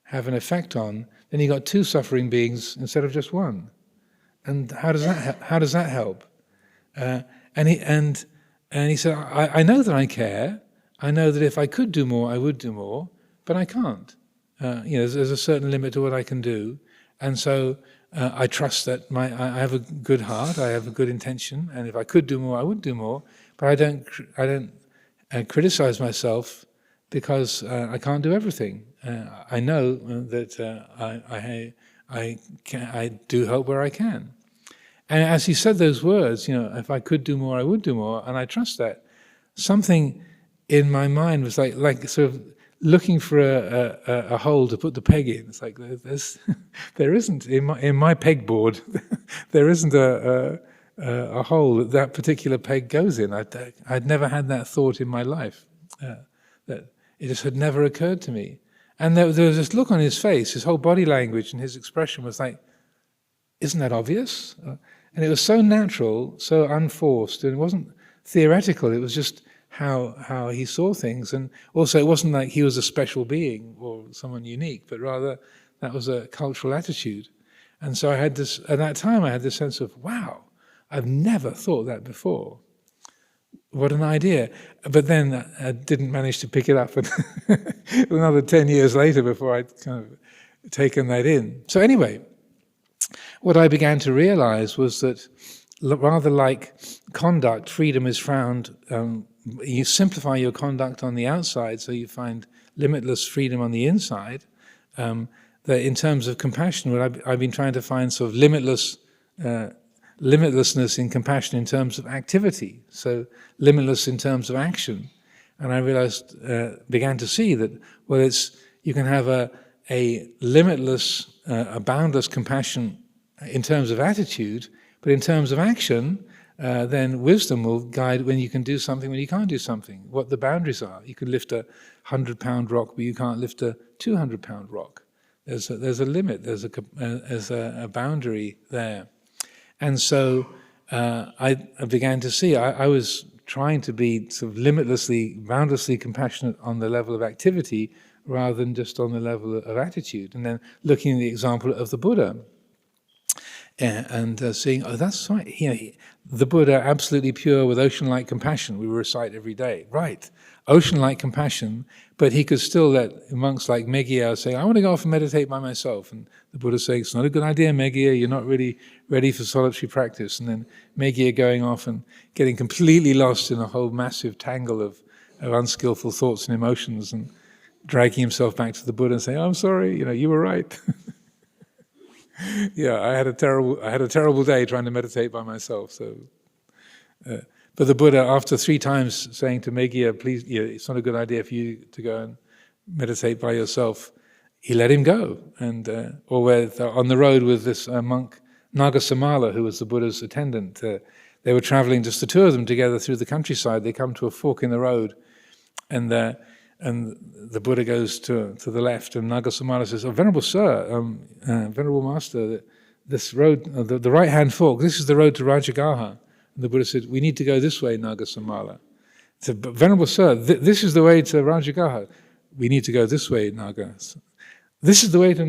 have an effect on, then you got two suffering beings instead of just one. And how does that help? And he said, I know that I care. I know that if I could do more, I would do more, but I can't. There's a certain limit to what I can do, and so I trust that I have a good heart, I have a good intention, and if I could do more, I would do more. But I don't criticize myself because I can't do everything. I know that I do help where I can. And as he said those words, if I could do more, I would do more, and I trust that. Something in my mind was like sort of looking for a hole to put the peg in. It's like there isn't in my pegboard there isn't a hole that particular peg goes in. I'd never had that thought in my life. That it just had never occurred to me. And there was this look on his face, his whole body language and his expression was like, isn't that obvious? And it was so natural, so unforced, and it wasn't theoretical, it was just how he saw things. And also it wasn't like he was a special being or someone unique, but rather that was a cultural attitude. And so at that time I had this sense of, wow, I've never thought that before. What an idea. But then I didn't manage to pick it up another 10 years later before I'd kind of taken that in. So anyway, what I began to realize was that rather like conduct, freedom is found, you simplify your conduct on the outside so you find limitless freedom on the inside. That in terms of compassion, what I've been trying to find sort of limitlessness in compassion in terms of activity, so limitless in terms of action. And I realized, began to see that, well, you can have a limitless, a boundless compassion in terms of attitude But in terms of action, then wisdom will guide when you can do something, when you can't do something, what the boundaries are. You can lift a 100-pound rock, but you can't lift a 200-pound rock. There's a limit, there's a boundary there. And so I began to see, I was trying to be sort of limitlessly, boundlessly compassionate on the level of activity rather than just on the level of attitude. And then looking at the example of the Buddha and seeing, oh, that's right, the Buddha, absolutely pure with ocean-like compassion, we recite every day. Right, ocean-like compassion, but he could still let monks like Meghiya say, I want to go off and meditate by myself. And the Buddha saying, it's not a good idea, Meghiya, you're not really ready for solitary practice. And then Meghiya going off and getting completely lost in a whole massive tangle of unskillful thoughts and emotions and dragging himself back to the Buddha and saying, I'm sorry, you were right. Yeah, I had a terrible day trying to meditate by myself. So, but the Buddha, after 3 times saying to Meghiya, please, it's not a good idea for you to go and meditate by yourself, he let him go. And or on the road with this monk Nagasamala, who was the Buddha's attendant, they were traveling, just the 2 of them together through the countryside. They come to a fork in the road, and the Buddha goes to the left, and Nagasamala says, oh, Venerable Sir, Venerable Master, this road, the right-hand fork, this is the road to Rajagaha. And the Buddha said, we need to go this way, Nagasamala. He said, but Venerable Sir, this is the way to Rajagaha. We need to go this way, Naga. This is the way to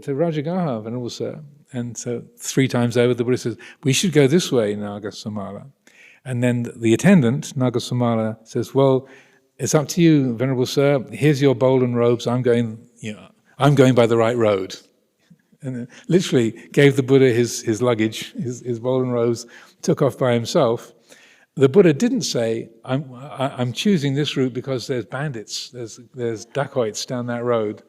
Rajagaha, Venerable Sir. And so 3 times over, the Buddha says, we should go this way, Nagasamala. And then the attendant, Nagasamala, says, well, it's up to you, Venerable Sir. Here's your bowl and robes. I'm going by the right road. And literally gave the Buddha his luggage, his bowl and robes, took off by himself. The Buddha didn't say, I'm choosing this route because there's bandits, there's dacoits down that road.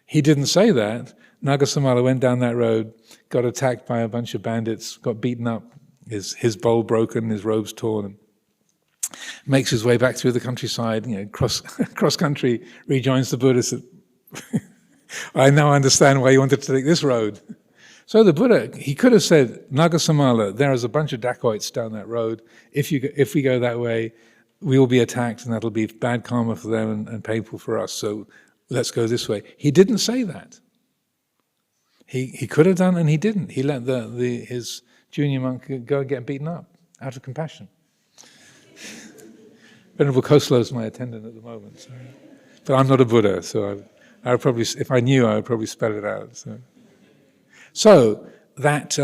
He didn't say that. Nagasamala went down that road, got attacked by a bunch of bandits, got beaten up, his bowl broken, his robes torn, makes his way back through the countryside, cross country, rejoins the Buddha. Said, I now understand why you wanted to take this road. So the Buddha, he could have said, Nagasamala, there is a bunch of dacoits down that road. If we go that way, we will be attacked, and that'll be bad karma for them and painful for us. So let's go this way. He didn't say that. He could have done, and he didn't. He let his junior monk go and get beaten up out of compassion. Venerable Khosla is my attendant at the moment, so. But I'm not a Buddha, so I would probably, if I knew, I would probably spell it out. So that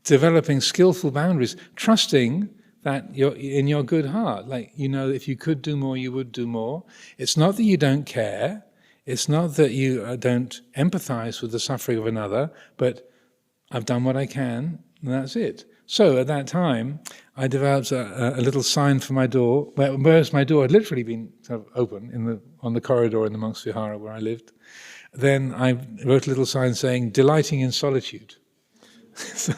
developing skillful boundaries, trusting that you're in your good heart, like if you could do more, you would do more. It's not that you don't care. It's not that you don't empathize with the suffering of another, but I've done what I can, and that's it. So at that time, I developed a little sign for my door, whereas my door had literally been sort of open on the corridor in the monks' vihara where I lived. Then I wrote a little sign saying, delighting in solitude. So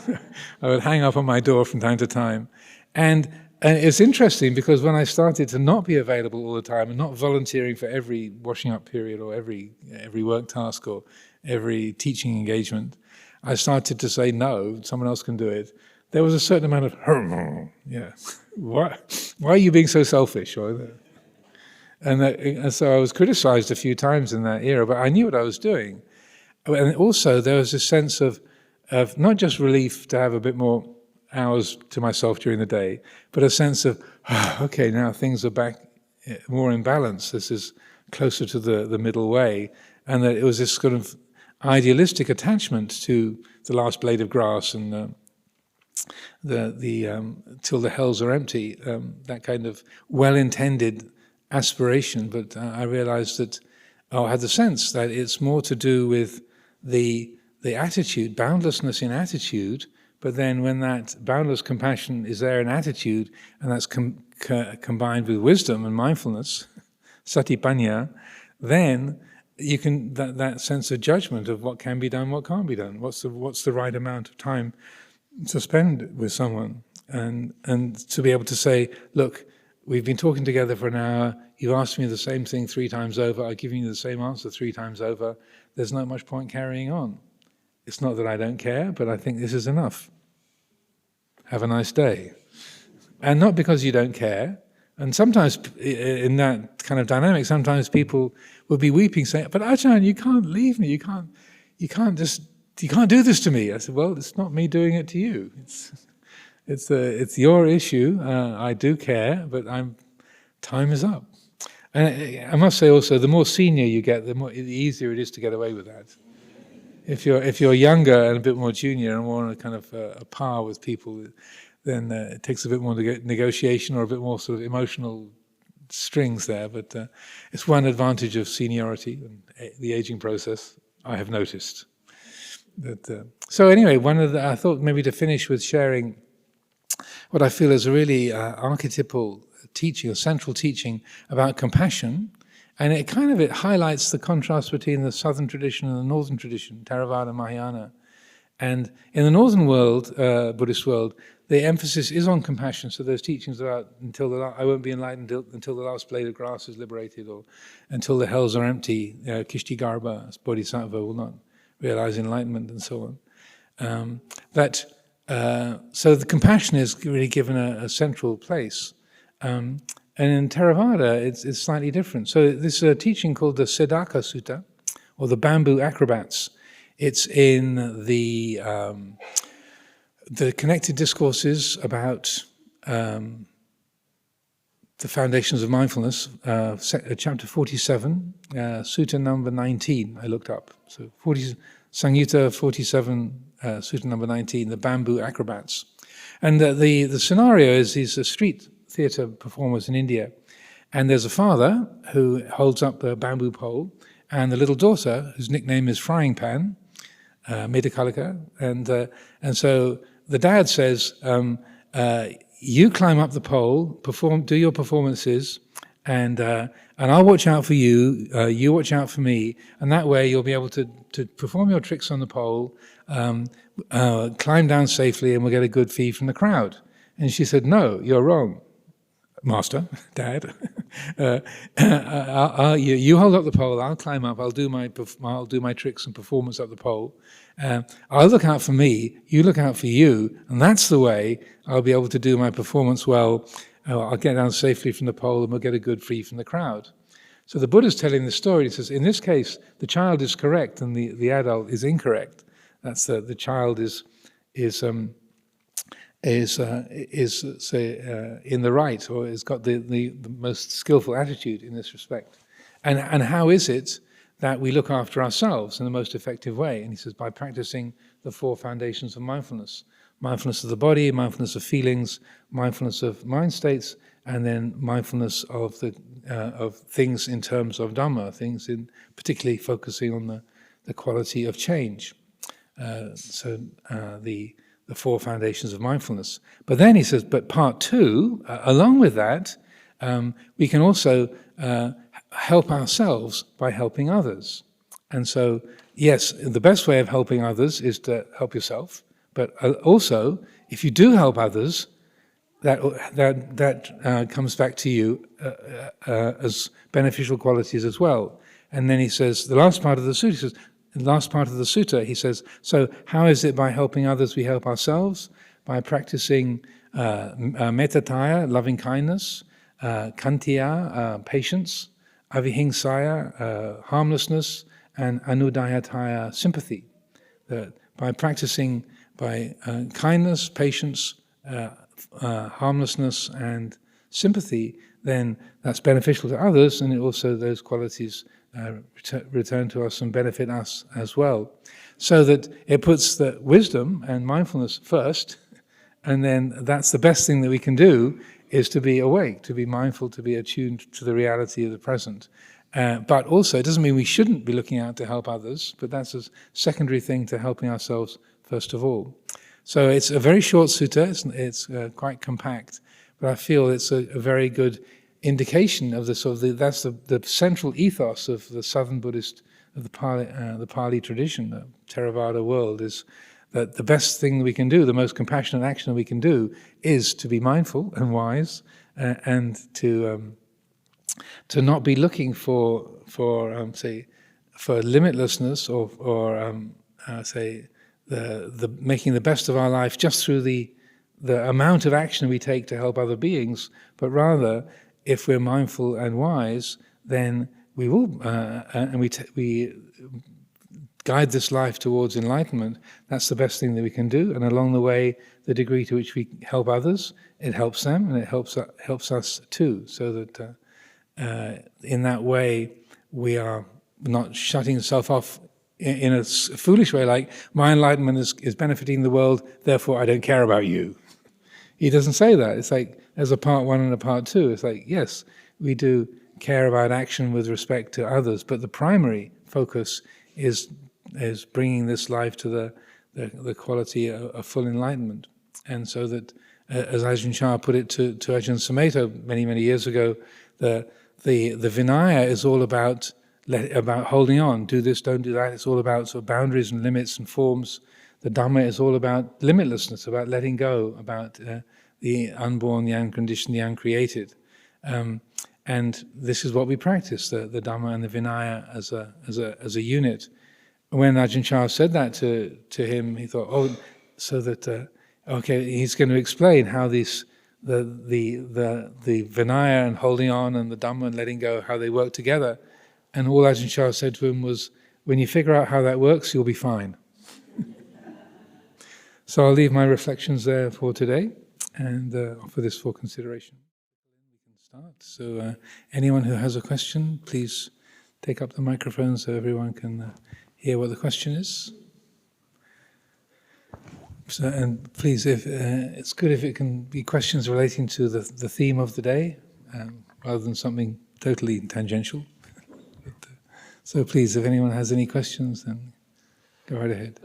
I would hang up on my door from time to time. And it's interesting because when I started to not be available all the time and not volunteering for every washing up period or every work task or every teaching engagement, I started to say, no, someone else can do it. There was a certain amount of, why are you being so selfish? And so I was criticized a few times in that era, but I knew what I was doing. And also there was a sense of not just relief to have a bit more hours to myself during the day, but a sense of, okay, now things are back more in balance. This is closer to the middle way. And that it was this sort of idealistic attachment to the last blade of grass and till the hells are empty, that kind of well-intended aspiration. But I realized that, I had the sense that it's more to do with the attitude, boundlessness in attitude, but then when that boundless compassion is there in attitude, and that's combined with wisdom and mindfulness, satipanya, then you can, that sense of judgment of what can be done, what can't be done, what's the right amount of time to spend with someone, and to be able to say, look, we've been talking together for an hour, you asked me the same thing 3 times over, I've given you the same answer 3 times over, there's not much point carrying on. It's not that I don't care, but I think this is enough. Have a nice day. And not because you don't care. And sometimes in that kind of dynamic, sometimes people will be weeping, saying, "But Ajahn, you can't leave me. You can't do this to me." I said, "Well, it's not me doing it to you. It's your issue. I do care, but time is up." And I must say also, the more senior you get, the easier it is to get away with that. If you're younger and a bit more junior and more on a kind of a par with people, then it takes a bit more negotiation or a bit more sort of emotional strings there. But it's one advantage of seniority and the aging process, I have noticed. So anyway, I thought maybe to finish with sharing what I feel is a really archetypal teaching, a central teaching about compassion. And it highlights the contrast between the southern tradition and the northern tradition, Theravada, Mahayana. And in the northern world, Buddhist world, the emphasis is on compassion. So there's teachings about I won't be enlightened until the last blade of grass is liberated, or until the hells are empty, Kishtagarbha, Bodhisattva will not realize enlightenment, and so on. So the compassion is really given a central place. And in Theravada, it's slightly different. So this is a teaching called the Siddhaka Sutta, or the Bamboo Acrobats. It's in the connected discourses about the foundations of mindfulness, chapter 47, sutta number 19, I looked up. So Samyutta 47, sutta number 19, the Bamboo Acrobats. And the scenario is these street theatre performers in India. And there's a father who holds up a bamboo pole, and the little daughter, whose nickname is Frying Pan, Metakalika, and so the dad says, "You climb up the pole, do your performances, and I'll watch out for you. You watch out for me, and that way you'll be able to perform your tricks on the pole, climb down safely, and we'll get a good fee from the crowd." And she said, "No, you're wrong, Master, Dad. You hold up the pole. I'll climb up. I'll do my tricks and performance up the pole. I'll look out for me. You look out for you, and that's the way I'll be able to do my performance well. I'll get down safely from the pole, and we'll get a good fee from the crowd." So the Buddha's telling the story. He says, in this case, the child is correct, and the adult is incorrect. That's the child is in the right, or has got the most skillful attitude in this respect. And how is it that we look after ourselves in the most effective way? And he says, by practicing the four foundations of mindfulness. Mindfulness of the body, mindfulness of feelings, mindfulness of mind states, and then mindfulness of things in terms of Dhamma, things in particularly focusing on the quality of change. The four foundations of mindfulness. But then he says, but part two, along with that, we can also help ourselves by helping others. And so, yes, the best way of helping others is to help yourself. But also, if you do help others, that comes back to you as beneficial qualities as well. And then he says, the last part of the sutta, he says, so how is it by helping others we help ourselves? By practicing mettataya, loving kindness, kantya, patience, avihingsaya, harmlessness, and anudayataya, sympathy. By practicing kindness, patience, harmlessness, and sympathy, then that's beneficial to others, and also those qualities return to us and benefit us as well. So that it puts the wisdom and mindfulness first, and then that's the best thing that we can do, is to be awake, to be mindful, to be attuned to the reality of the present. But also, it doesn't mean we shouldn't be looking out to help others, but that's a secondary thing to helping ourselves first of all. So it's a very short sutta, it's quite compact, but I feel it's a very good indication of that's the central ethos of the Southern Buddhist, of the Pali tradition, the Theravada world, is that the best thing we can do, the most compassionate action we can do, is to be mindful and wise, and to not be looking for limitlessness or making the best of our life just through the amount of action we take to help other beings, but rather, if we're mindful and wise, then we will, and we guide this life towards enlightenment. That's the best thing that we can do. And along the way, the degree to which we help others, it helps them, and it helps us too. So that in that way, we are not shutting ourselves off in a foolish way, like my enlightenment is benefiting the world, therefore I don't care about you. He doesn't say that. It's like there's a part one and a part two. It's like, yes, we do care about action with respect to others, but the primary focus is bringing this life to the quality of full enlightenment. And so that, as Ajahn Chah put it to Ajahn Sumedho many, many years ago, the Vinaya is all about holding on, do this, don't do that. It's all about sort of boundaries and limits and forms. The Dhamma is all about limitlessness, about letting go, about the unborn, the unconditioned, the uncreated. And this is what we practice, the Dhamma and the Vinaya as a unit. When Ajahn Chah said that to him, he thought, oh, so that okay, he's going to explain how the Vinaya and holding on and the Dhamma and letting go, how they work together. And all Ajahn Chah said to him was, when you figure out how that works, you'll be fine. So I'll leave my reflections there for today and offer this for consideration. We can start. So anyone who has a question, please take up the microphone so everyone can hear what the question is. So, and please, if it's good if it can be questions relating to the theme of the day, rather than something totally tangential. So please, if anyone has any questions, then go right ahead.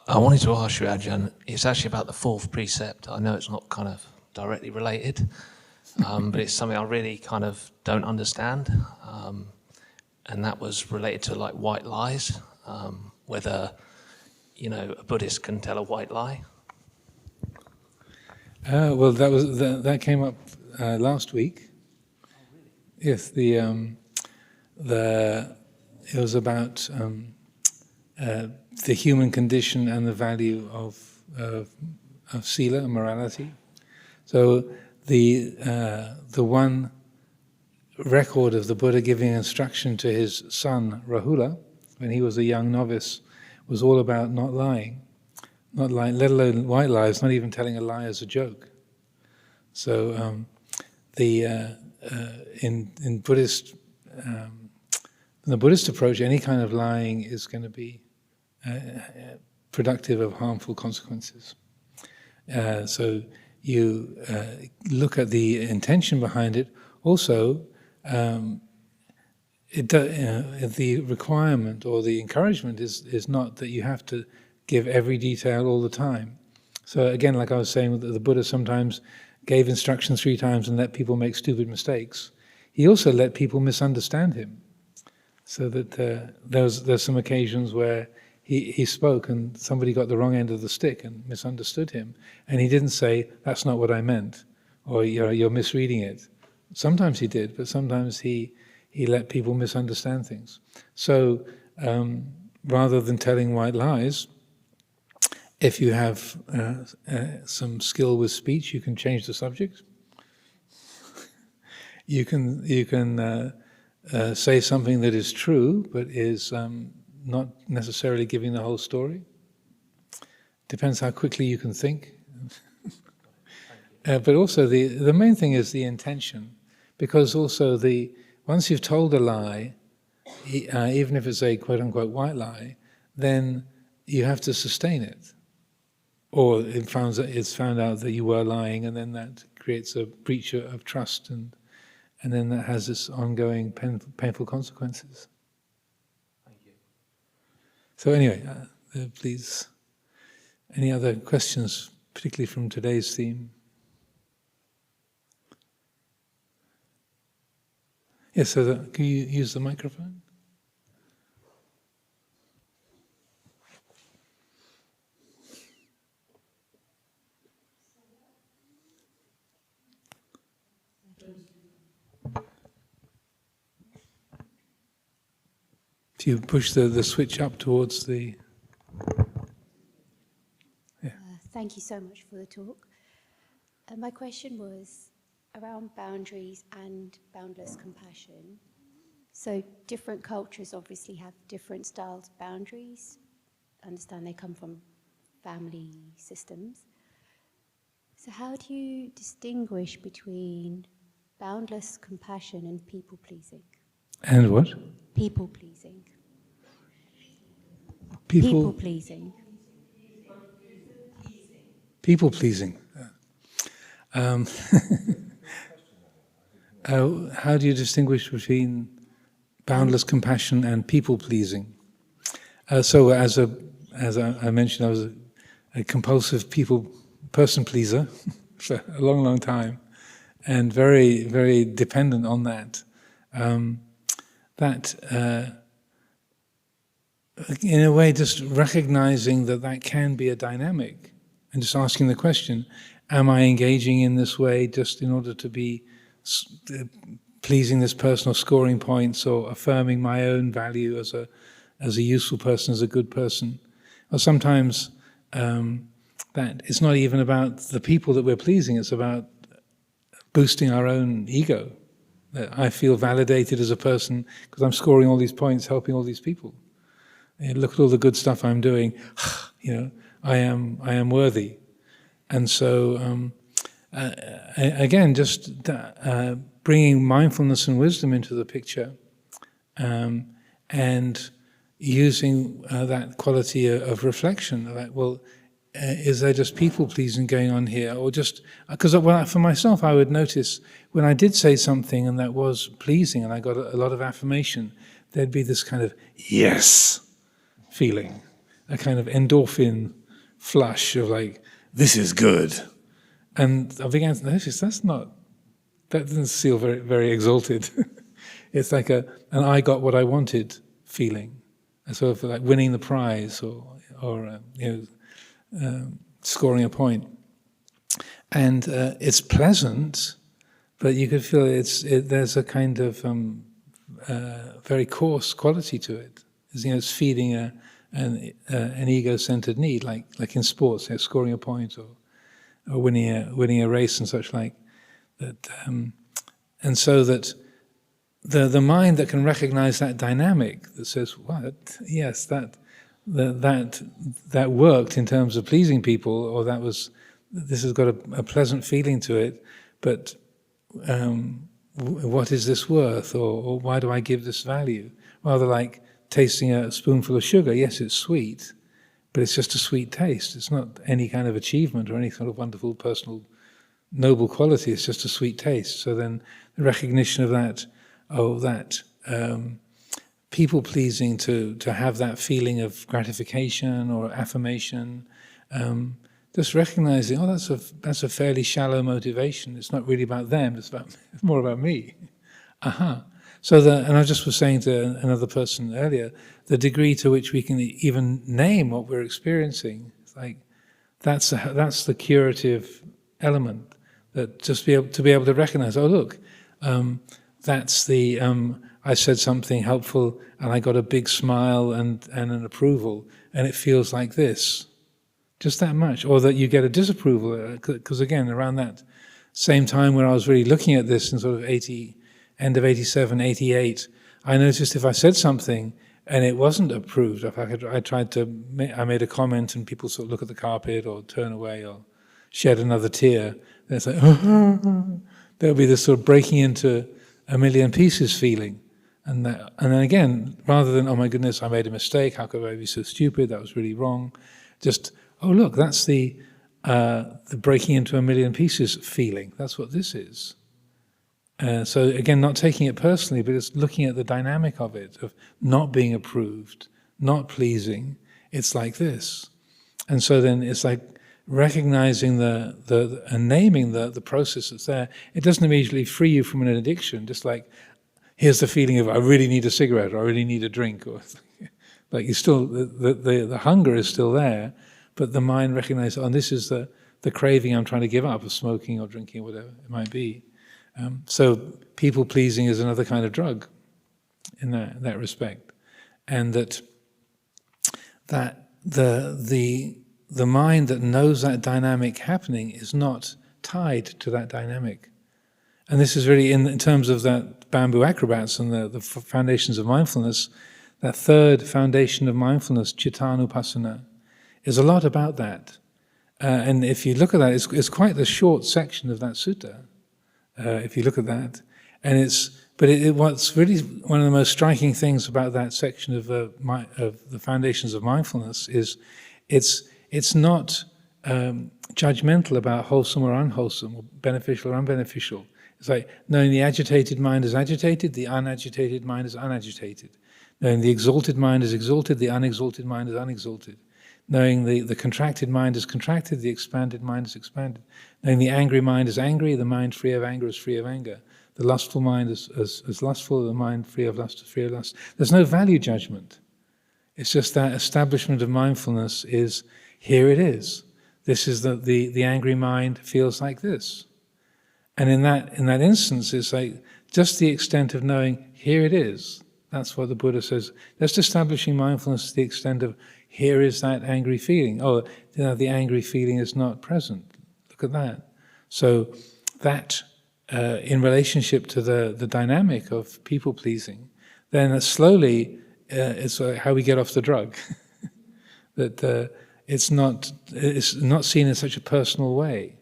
I wanted to ask you, Ajahn, it's actually about the fourth precept. I know it's not kind of directly related, but it's something I really kind of don't understand. And that was related to like white lies, whether, a Buddhist can tell a white lie. Well, that came up last week. Yes, it was about the human condition and the value of sila and morality. So the one record of the Buddha giving instruction to his son Rahula when he was a young novice was all about not lying, let alone white lies, not even telling a lie as a joke. So in Buddhist. In the Buddhist approach, any kind of lying is going to be productive of harmful consequences. So you look at the intention behind it. Also, the requirement or the encouragement is not that you have to give every detail all the time. So again, like I was saying, the Buddha sometimes gave instructions 3 times and let people make stupid mistakes. He also let people misunderstand him. So that there's some occasions where he spoke and somebody got the wrong end of the stick and misunderstood him, and he didn't say, "That's not what I meant," or "You're misreading it." Sometimes he did, but sometimes he let people misunderstand things. So rather than telling white lies, if you have some skill with speech, you can change the subject. You can say something that is true, but is not necessarily giving the whole story. Depends how quickly you can think. But also the main thing is the intention, because also once you've told a lie, even if it's a quote-unquote white lie, then you have to sustain it. Or it's found out that you were lying, and then that creates a breach of trust, and then that has this ongoing painful consequences. Thank you. So anyway, please, any other questions, particularly from today's theme? Yes, so can you use the microphone? If you push the switch up towards the... Thank you so much for the talk. My question was around boundaries and boundless compassion. So different cultures obviously have different styles of boundaries. I understand they come from family systems. So how do you distinguish between boundless compassion and people-pleasing? And what? People-pleasing. People-pleasing. People-pleasing. How do you distinguish between boundless compassion and people-pleasing? So as I mentioned, I was a compulsive person pleaser for a long, long time, and very, very dependent on that. In a way, just recognizing that can be a dynamic, and just asking the question, am I engaging in this way just in order to be pleasing this person or scoring points or affirming my own value as a useful person, as a good person? Or sometimes that it's not even about the people that we're pleasing, it's about boosting our own ego. That I feel validated as a person because I'm scoring all these points, helping all these people. And look at all the good stuff I'm doing. I am worthy. And so, again, just bringing mindfulness and wisdom into the picture, and using that quality of reflection. Like, well, is there just people-pleasing going on here? Or just, because for myself, I would notice when I did say something and that was pleasing and I got a lot of affirmation, there'd be this kind of yes feeling, a kind of endorphin flush of like, this is good. And I began to notice that doesn't feel very, very exalted. It's like an I got what I wanted feeling. Sort of like winning the prize or scoring a point. And it's pleasant, but you could feel there's a kind of very coarse quality to it. It's feeding an ego-centered need, like in sports, scoring a point or winning a race and such like that. And so that the mind that can recognize that dynamic that says, "What? Yes, that worked in terms of pleasing people, or this has got a pleasant feeling to it, but what is this worth, or why do I give this value?" Rather like tasting a spoonful of sugar. Yes, it's sweet, but it's just a sweet taste. It's not any kind of achievement or any sort of wonderful personal noble quality. It's just a sweet taste. So then the recognition of that people-pleasing to have that feeling of gratification or affirmation, just recognizing, that's a fairly shallow motivation. It's not really about them, it's more about me. Aha. So and I just was saying to another person earlier, the degree to which we can even name what we're experiencing, it's like that's the curative element, that just to be able to recognize, oh look, that's the I said something helpful and I got a big smile and an approval, and it feels like this, just that much. Or that you get a disapproval, because again, around that same time when I was really looking at this in sort of end of 87, 88, I noticed if I said something and it wasn't approved, if I made a comment and people sort of look at the carpet or turn away or shed another tear, then it's like, there'll be this sort of breaking into a million pieces feeling. And then again, rather than, oh my goodness, I made a mistake, how could I be so stupid, that was really wrong, just, oh look, that's the breaking into a million pieces feeling. That's what this is. So again, not taking it personally, but it's looking at the dynamic of it, of not being approved, not pleasing. It's like this. And so then it's like recognizing and naming the process that's there. It doesn't immediately free you from an addiction, just like, here's the feeling of, I really need a cigarette, or I really need a drink, or like you still, the hunger is still there, but the mind recognizes, oh, this is the craving I'm trying to give up, of smoking or drinking, or whatever it might be. So people-pleasing is another kind of drug in that respect. And that the the mind that knows that dynamic happening is not tied to that dynamic. And this is really, in terms of that bamboo acrobats and the foundations of mindfulness, that third foundation of mindfulness, Cittanupassana, is a lot about that. And if you look at that, it's quite the short section of that sutta, if you look at that. And what's really one of the most striking things about that section of the foundations of mindfulness is it's not judgmental about wholesome or unwholesome, or beneficial or unbeneficial. It's like knowing the agitated mind is agitated, the unagitated mind is unagitated. Knowing the exalted mind is exalted, the unexalted mind is unexalted. Knowing the contracted mind is contracted, the expanded mind is expanded. Knowing the angry mind is angry, the mind free of anger is free of anger. The lustful mind is lustful, the mind free of lust is free of lust. There's no value judgment. It's just that establishment of mindfulness is, here it is. This is the angry mind feels like this. And in that instance, it's like just the extent of knowing, here it is. That's what the Buddha says. Just establishing mindfulness to the extent of, here is that angry feeling. Oh, the angry feeling is not present. Look at that. So that, in relationship to the dynamic of people-pleasing, then slowly it's how we get off the drug. That it's not seen in such a personal way.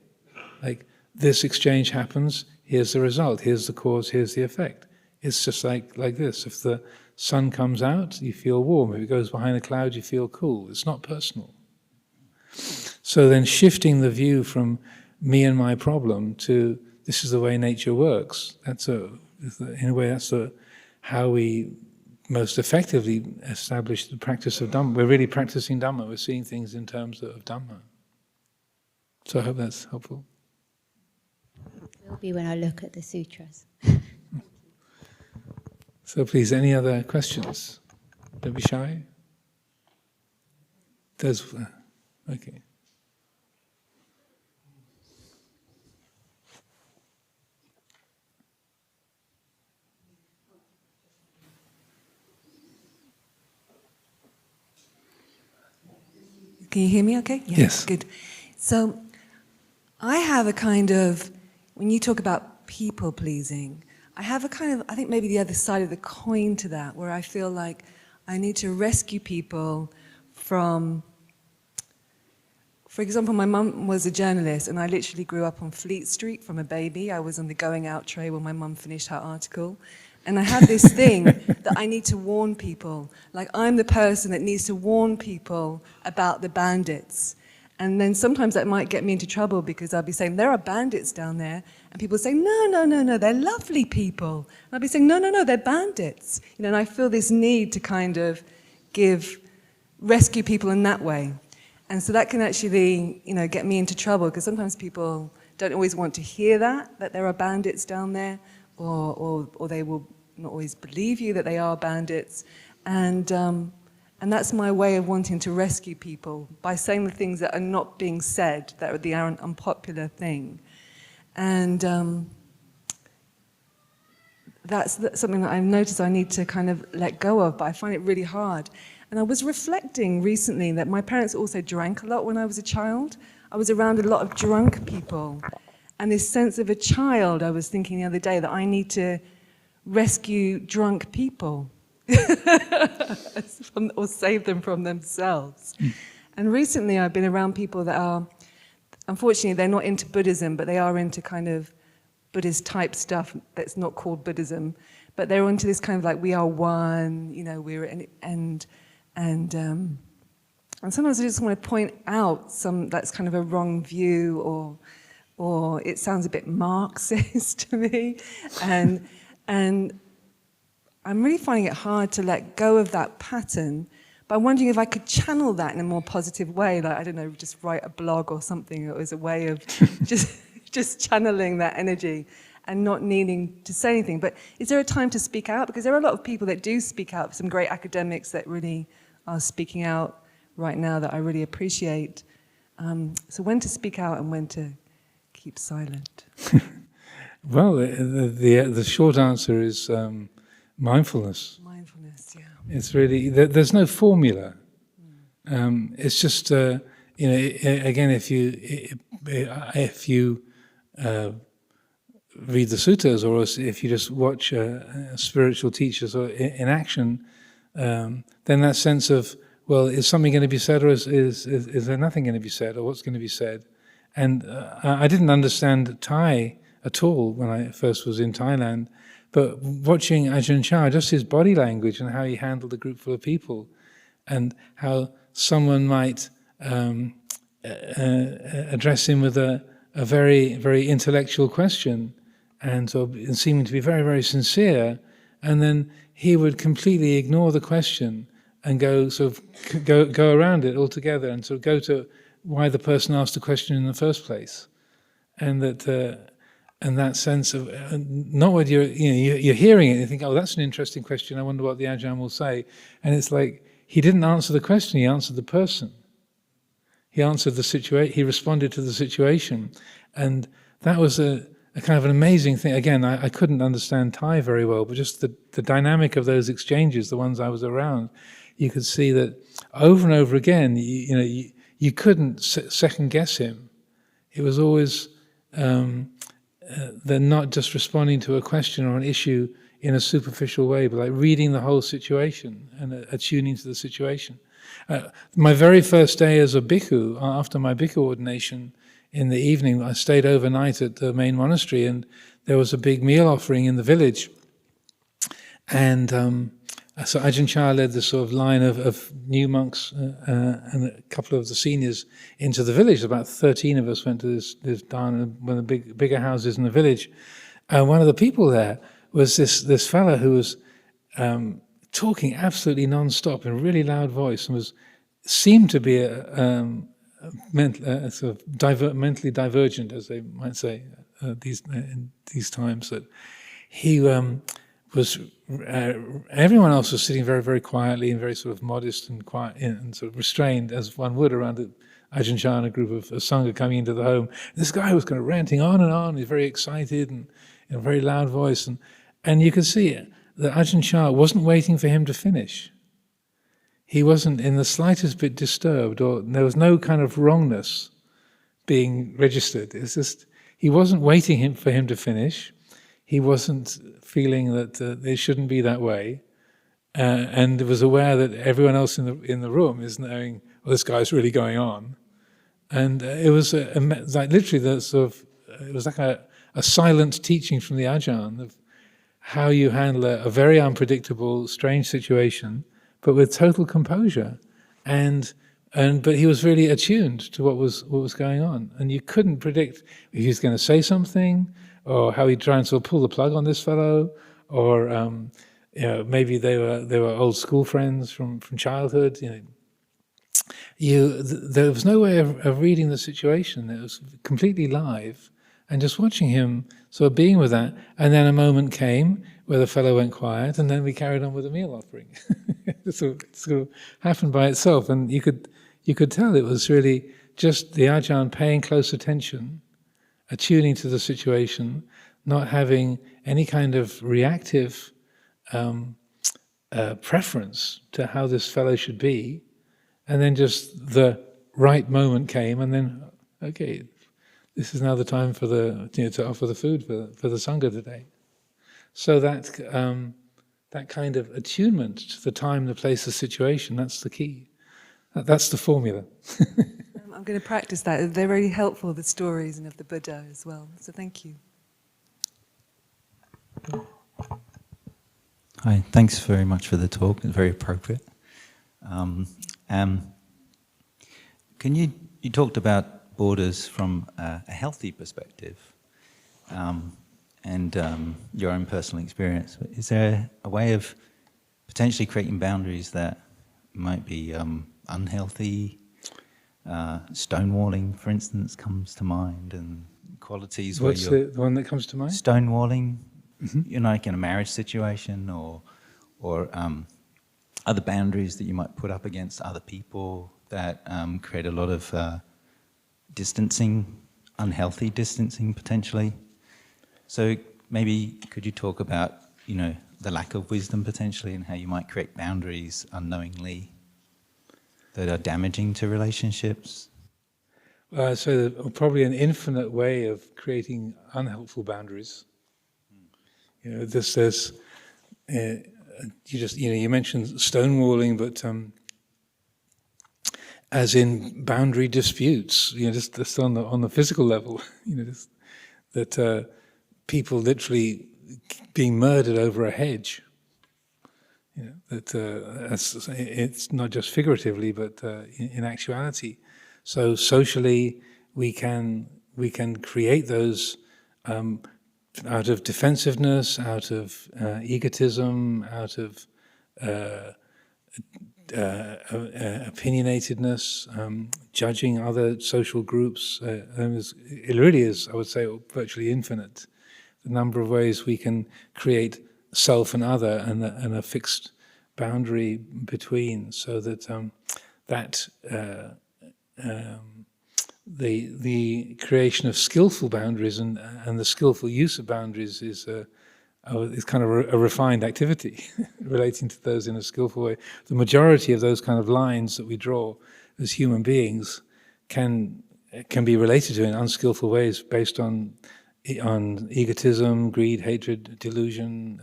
Like, this exchange happens, here's the result, here's the cause, here's the effect. It's just like this. If the sun comes out, you feel warm. If it goes behind a cloud, you feel cool. It's not personal. So then shifting the view from me and my problem to this is the way nature works. In a way, that's how we most effectively establish the practice of Dhamma. We're really practicing Dhamma. We're seeing things in terms of Dhamma. So I hope that's helpful. It will be when I look at the sutras. So please, any other questions? Don't be shy. Okay. Can you hear me okay? Yeah, yes. Good. So I have a kind of, when you talk about people pleasing, I have a kind of, I think maybe the other side of the coin to that, where I feel like I need to rescue people from, for example, my mum was a journalist and I literally grew up on Fleet Street from a baby. I was on the going out tray when my mum finished her article. And I have this thing that I need to warn people. Like, I'm the person that needs to warn people about the bandits. And then sometimes that might get me into trouble because I'll be saying, there are bandits down there. And people say, no, they're lovely people. And I'll be saying, no, they're bandits. You know, and I feel this need to kind of rescue people in that way. And so that can actually, get me into trouble because sometimes people don't always want to hear that there are bandits down there. Or they will not always believe you that they are bandits. And that's my way of wanting to rescue people, by saying the things that are not being said, that are the unpopular thing. And that's something that I've noticed I need to kind of let go of, but I find it really hard. And I was reflecting recently that my parents also drank a lot when I was a child. I was around a lot of drunk people. And this sense of a child, I was thinking the other day that I need to rescue drunk people or save them from themselves. And recently I've been around people that are, unfortunately, they're not into Buddhism, but they are into kind of Buddhist type stuff that's not called Buddhism. But they're into this kind of like, we are one, we're, and sometimes I just want to point out that's kind of a wrong view, or it sounds a bit Marxist to me, and I'm really finding it hard to let go of that pattern, but I'm wondering if I could channel that in a more positive way, like, I don't know, just write a blog or something that was a way of just channeling that energy and not needing to say anything. But is there a time to speak out? Because there are a lot of people that do speak out, some great academics that really are speaking out right now that I really appreciate. So when to speak out and when to keep silent? Well, the short answer is mindfulness. Mindfulness, yeah. It's really, there's no formula. It's just again, if you read the suttas, or if you just watch spiritual teachers or in action, then that sense of, well, is something going to be said, or is there nothing going to be said, or what's going to be said? And I didn't understand Thai at all when I first was in Thailand, but watching Ajahn Chah, just his body language and how he handled a group full of people, and how someone might address him with a very, very intellectual question, and seeming to be very, very sincere, and then he would completely ignore the question and go around it altogether, and sort of go to why the person asked the question in the first place, and that sense of not what you're hearing it, you think, oh, that's an interesting question, I wonder what the Ajahn will say, and it's like he didn't answer the question, he answered the person. He answered the situation, he responded to the situation, and that was a kind of an amazing thing. Again, I couldn't understand Thai very well, but just the dynamic of those exchanges, the ones I was around, you could see that over and over again, you couldn't second guess him. It was always they're not just responding to a question or an issue in a superficial way, but like reading the whole situation and attuning to the situation. My very first day as a bhikkhu, after my bhikkhu ordination, in the evening, I stayed overnight at the main monastery, and there was a big meal offering in the village. And so Ajahn Chah led this sort of line of new monks and a couple of the seniors into the village. About 13 of us went to this dhan, one of the bigger houses in the village. And one of the people there was this fellow who was talking absolutely non-stop in a really loud voice, and seemed to be sort of mentally divergent, as they might say in these times. That he was. Everyone else was sitting very, very quietly and very sort of modest and quiet and sort of restrained, as one would around Ajahn Chah and a group of sangha coming into the home. This guy was kind of ranting on and on. He's very excited and in a very loud voice, and you could see that Ajahn Chah wasn't waiting for him to finish. He wasn't in the slightest bit disturbed, or there was no kind of wrongness being registered. It's just he wasn't waiting for him to finish. He wasn't feeling that it shouldn't be that way, and was aware that everyone else in the room is knowing, well, this guy's really going on, and it was like literally the sort of it was like a silent teaching from the Ajahn of how you handle a very unpredictable, strange situation, but with total composure, but he was really attuned to what was going on, and you couldn't predict if he was going to say something, or how he'd try and sort of pull the plug on this fellow, or maybe they were old school friends from childhood. There was no way of reading the situation. It was completely live, and just watching him sort of being with that. And then a moment came where the fellow went quiet, and then we carried on with the meal offering. So it sort of happened by itself, and you could tell it was really just the Ajahn paying close attention, attuning to the situation, not having any kind of reactive preference to how this fellow should be, and then just the right moment came, and then, okay, this is now the time for to offer the food for the sangha today. So that kind of attunement to the time, the place, the situation, that's the key. That's the formula. I'm going to practice that. They're really helpful, the stories and of the Buddha as well. So thank you. Hi, thanks very much for the talk. It's very appropriate. You talked about borders from a healthy perspective, and your own personal experience. Is there a way of potentially creating boundaries that might be unhealthy? Stonewalling, for instance, comes to mind, and qualities What's where the one that comes to mind? Stonewalling, like in a marriage situation, or other boundaries that you might put up against other people that create a lot of distancing, unhealthy distancing potentially. So maybe could you talk about, the lack of wisdom potentially, and how you might create boundaries unknowingly that are damaging to relationships? So probably an infinite way of creating unhelpful boundaries. You know, there's you mentioned stonewalling, but as in boundary disputes, just on the physical level, that people literally being murdered over a hedge. It's not just figuratively, but in actuality. So socially, we can create those out of defensiveness, out of egotism, out of opinionatedness, judging other social groups. It really is, I would say, virtually infinite. The number of ways we can create self and other and a fixed boundary between, so that the creation of skillful boundaries and the skillful use of boundaries is kind of a refined activity relating to those in a skillful way. The majority of those kind of lines that we draw as human beings can be related to in unskillful ways based on egotism, greed, hatred, delusion,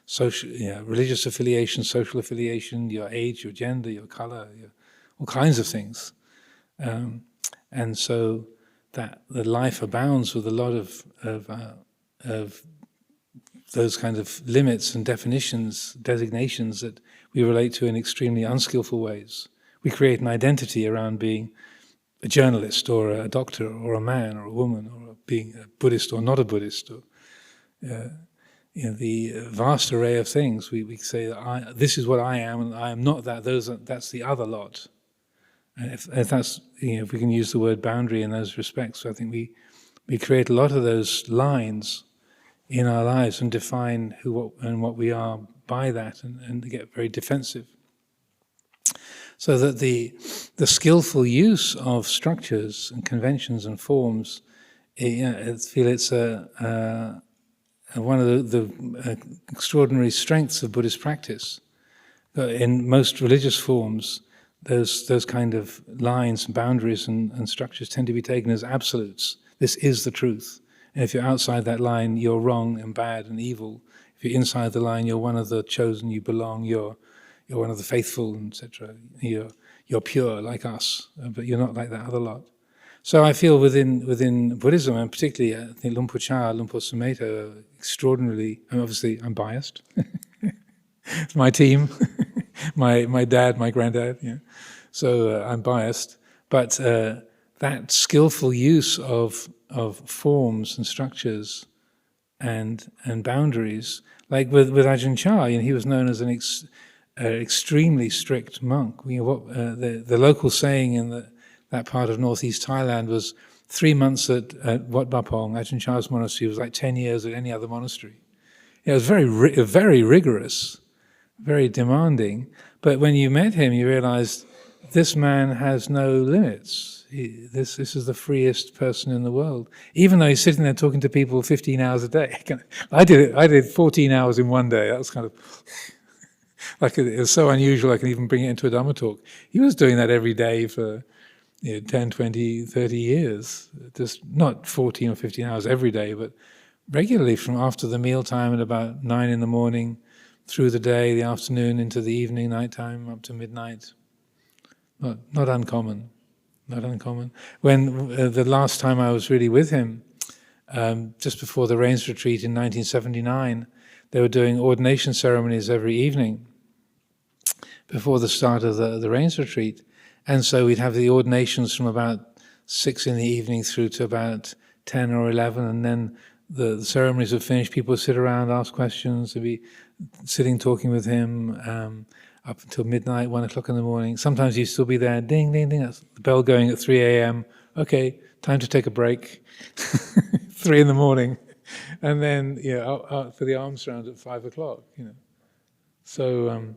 social, religious affiliation, social affiliation, your age, your gender, your color, all kinds of things. And so that the life abounds with a lot of those kind of limits and definitions, designations that we relate to in extremely unskillful ways. We create an identity around being a journalist or a doctor or a man or a woman, or being a Buddhist or not a Buddhist, or the vast array of things. We say that this is what I am and I am not that. That's the other lot. And if that's, if we can use the word boundary in those respects, I think we create a lot of those lines in our lives and define what we are by that, and get very defensive. So that the skillful use of structures and conventions and forms, I feel it's one of the extraordinary strengths of Buddhist practice. In most religious forms, those kind of lines and boundaries and structures tend to be taken as absolutes. This is the truth. And if you're outside that line, you're wrong and bad and evil. If you're inside the line, you're one of the chosen, you belong, you're one of the faithful, etc. You're pure like us, but you're not like that other lot. So I feel within Buddhism, and particularly I think Luang Por Chah, Luang Por Sumedho, are extraordinarily, and obviously I'm biased. It's my team, my dad, my granddad, so I'm biased. But that skillful use of forms and structures and boundaries, like with Ajahn Chah, he was known as an extremely strict monk. The local saying in that part of northeast Thailand was 3 months at Wat Bapong, Ajahn Chah's monastery, was like 10 years at any other monastery. It was very rigorous, very demanding. But when you met him, you realized this man has no limits. This is the freest person in the world. Even though he's sitting there talking to people 15 hours a day. I did 14 hours in one day. That was kind of like, it was so unusual I can even bring it into a Dhamma talk. He was doing that every day for 10, 20, 30 years. Just not 14 or 15 hours every day, but regularly from after the mealtime at about 9 in the morning, through the day, the afternoon, into the evening, nighttime, up to midnight. Not uncommon. Not uncommon. When the last time I was really with him, just before the Rains Retreat in 1979, they were doing ordination ceremonies every evening before the start of the Rains Retreat. And so we'd have the ordinations from about 6 in the evening through to about 10 or 11, and then the ceremonies would finish, people would sit around, ask questions, they'd be sitting, talking with him, up until midnight, 1 o'clock in the morning. Sometimes he'd still be there, ding, ding, ding, that's the bell going at 3 a.m. Okay, time to take a break. 3 in the morning. And then, out for the alms round at 5 o'clock, So,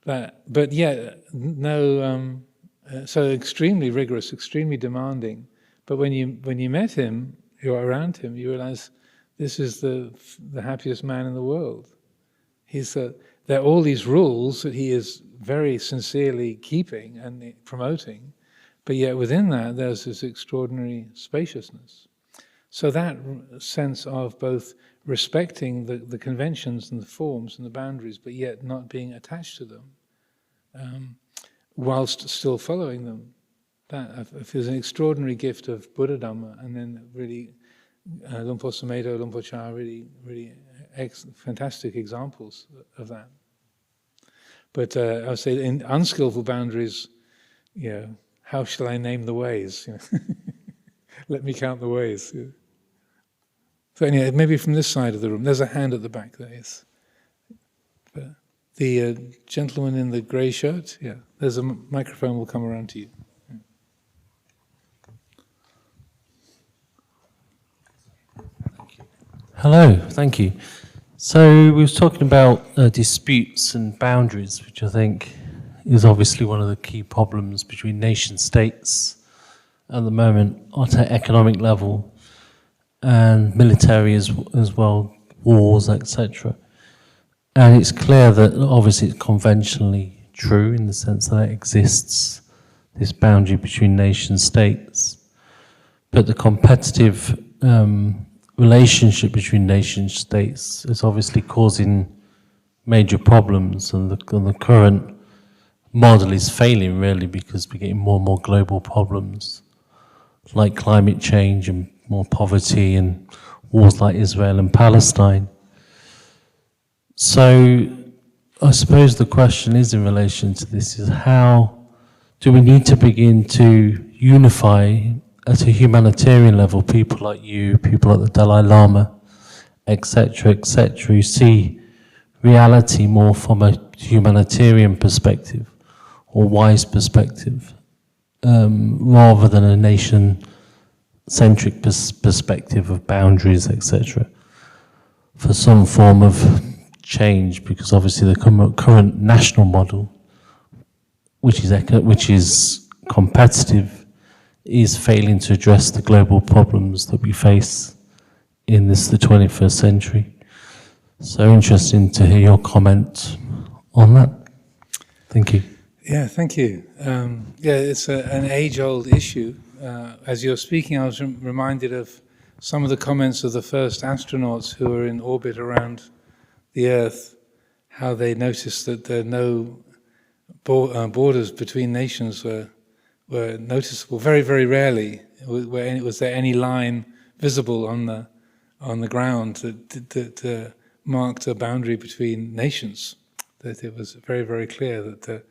but yeah, no, so extremely rigorous, extremely demanding. But when you met him, you're around him, you realize this is the happiest man in the world. There are all these rules that he is very sincerely keeping and promoting, but yet within that there's this extraordinary spaciousness. So that sense of both respecting the conventions and the forms and the boundaries, but yet not being attached to them, whilst still following them, that is an extraordinary gift of Buddha Dhamma, and then really Luang Por Sumedho, Luang Por Chah, really fantastic examples of that. But I would say in unskillful boundaries, how shall I name the ways? Let me count the ways. Yeah. So anyway, maybe from this side of the room, there's a hand at the back there, yes. The gentleman in the grey shirt, yeah. There's a microphone will come around to you. Hello, thank you. So we was talking about disputes and boundaries, which I think is obviously one of the key problems between nation states at the moment at an economic level and military as well, wars, etc. And it's clear that obviously it's conventionally true in the sense that it exists, this boundary between nation states. But the competitive relationship between nation states is obviously causing major problems, and the current model is failing really because we're getting more and more global problems like climate change and more poverty and wars like Israel and Palestine. So I suppose the question is in relation to this is how do we need to begin to unify at a humanitarian level, people like you, people like the Dalai Lama, etc., who see reality more from a humanitarian perspective or wise perspective, rather than a nation-centric perspective of boundaries, etc., for some form of change, because obviously the current national model, which is competitive, is failing to address the global problems that we face in the 21st century. So interesting to hear your comment on that. Thank you. Yeah, thank you. It's an age-old issue. As you're speaking, I was reminded of some of the comments of the first astronauts who were in orbit around the Earth, how they noticed that there are no borders between nations were noticeable. Very, very rarely was there any line visible on the ground that marked a boundary between nations. That it was very, very clear that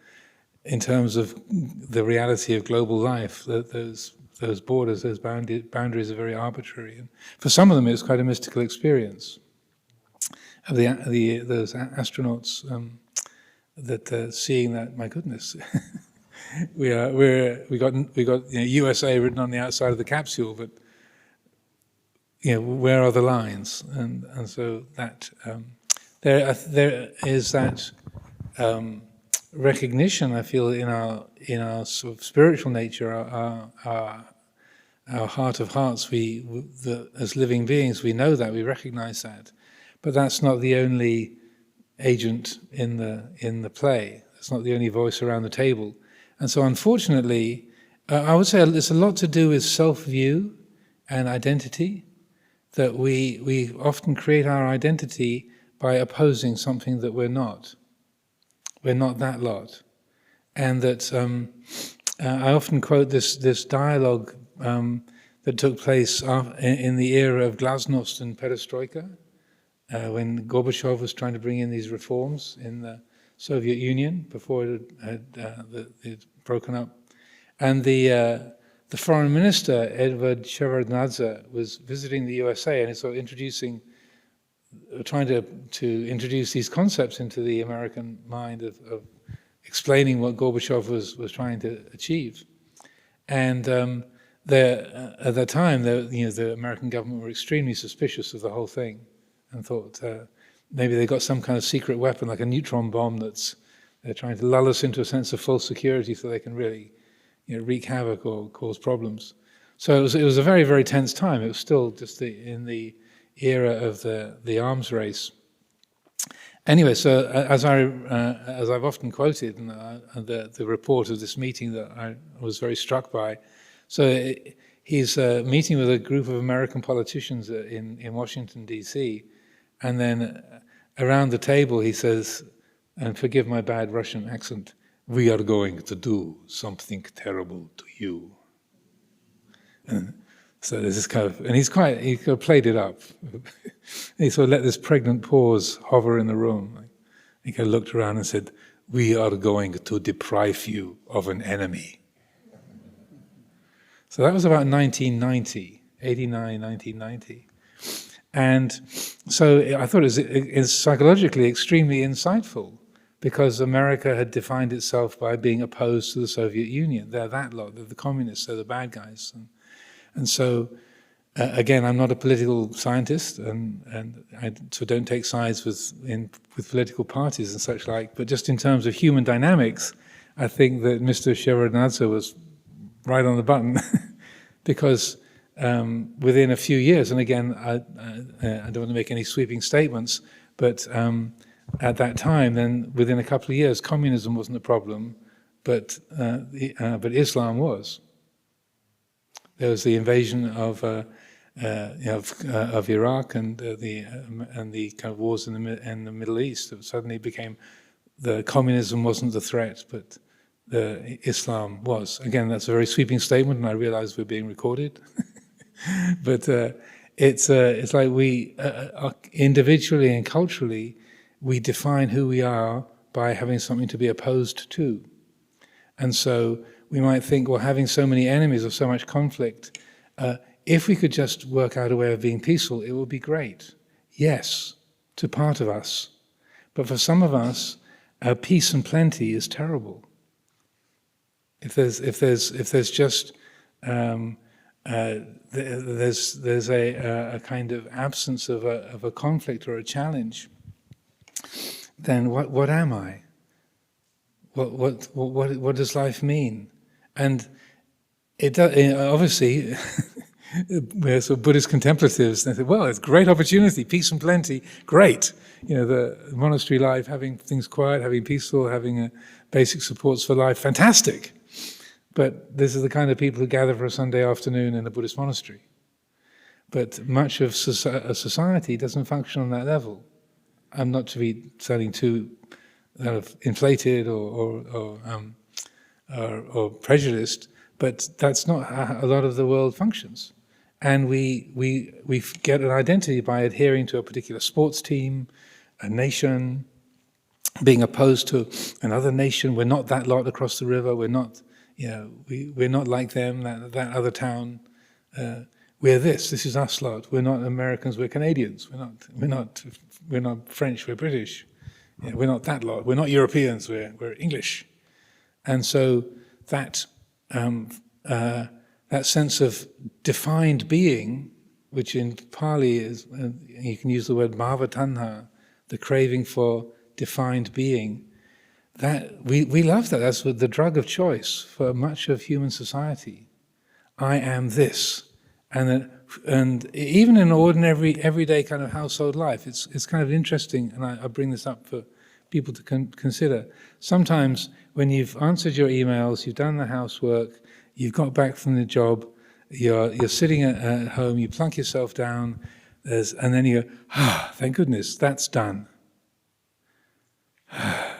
in terms of the reality of global life, that those borders, those boundaries are very arbitrary. And for some of them, it was quite a mystical experience of those astronauts that seeing that. My goodness. We got USA written on the outside of the capsule, but where are the lines? And so that there is that recognition, I feel, in our sort of spiritual nature, our heart of hearts. As living beings, we know that, we recognize that, but that's not the only agent in the play. It's not the only voice around the table. And so unfortunately, I would say there's a lot to do with self-view and identity, that we often create our identity by opposing something that we're not. We're not that lot. And that I often quote this dialogue that took place in the era of glasnost and perestroika, when Gorbachev was trying to bring in these reforms in the Soviet Union before it had broken up. And the foreign minister, Edvard Shevardnadze, was visiting the USA and sort of trying to introduce these concepts into the American mind of explaining what Gorbachev was trying to achieve. And at that time, the American government were extremely suspicious of the whole thing and thought maybe they got some kind of secret weapon, like a neutron bomb, they're trying to lull us into a sense of false security so they can really wreak havoc or cause problems. So it was a very, very tense time. It was still just in the era of the arms race. Anyway, so as I've often quoted, and the report of this meeting that I was very struck by, so he's meeting with a group of American politicians in Washington, D.C., and then around the table he says, and forgive my bad Russian accent, "We are going to do something terrible to you." And so there's this kind of, and he kind of played it up. He sort of let this pregnant pause hover in the room. He kind of looked around and said, "We are going to deprive you of an enemy." So that was about 1990, 89, 1990. And so I thought it was psychologically extremely insightful, because America had defined itself by being opposed to the Soviet Union. They're that lot, they're the communists, they're the bad guys. And so, again, I'm not a political scientist, and I so don't take sides with political parties and such like, but just in terms of human dynamics, I think that Mr. Shevardnadze was right on the button, because within a few years, and again, I don't want to make any sweeping statements, but at that time, then within a couple of years, communism wasn't a problem, but Islam was. There was the invasion of Iraq and the kind of wars in the Middle East. It suddenly became the communism wasn't the threat, but Islam was. Again, that's a very sweeping statement, and I realize we're being recorded. But it's like we individually and culturally we define who we are by having something to be opposed to, and so we might think, well, having so many enemies or so much conflict, if we could just work out a way of being peaceful, it would be great. Yes, to part of us, but for some of us, peace and plenty is terrible. If there's just there's a kind of absence of a conflict or a challenge, then what am I? What does life mean? And it does, obviously, we're sort of Buddhist contemplatives, and they say, well, it's a great opportunity, peace and plenty, great. You know, the monastery life, having things quiet, having peaceful, having basic supports for life, fantastic. But this is the kind of people who gather for a Sunday afternoon in a Buddhist monastery. But much of society doesn't function on that level. I'm not to be sounding too kind of inflated or prejudiced, but that's not how a lot of the world functions. And we get an identity by adhering to a particular sports team, a nation, being opposed to another nation. We're not that lot across the river. We're not, we're not like them, that other town. We're this. This is us lot. We're not Americans. We're Canadians. We're not French. We're British. We're not that lot. We're not Europeans. We're English. And so that sense of defined being, which in Pali is, you can use the word bhavatanha, the craving for defined being, that we love that. That's the drug of choice for much of human society. I am this. And even in ordinary, everyday kind of household life, it's kind of interesting, and I bring this up for people to consider. Sometimes when you've answered your emails, you've done the housework, you've got back from the job, you're sitting at home, you plunk yourself down, and then you go, thank goodness, that's done. And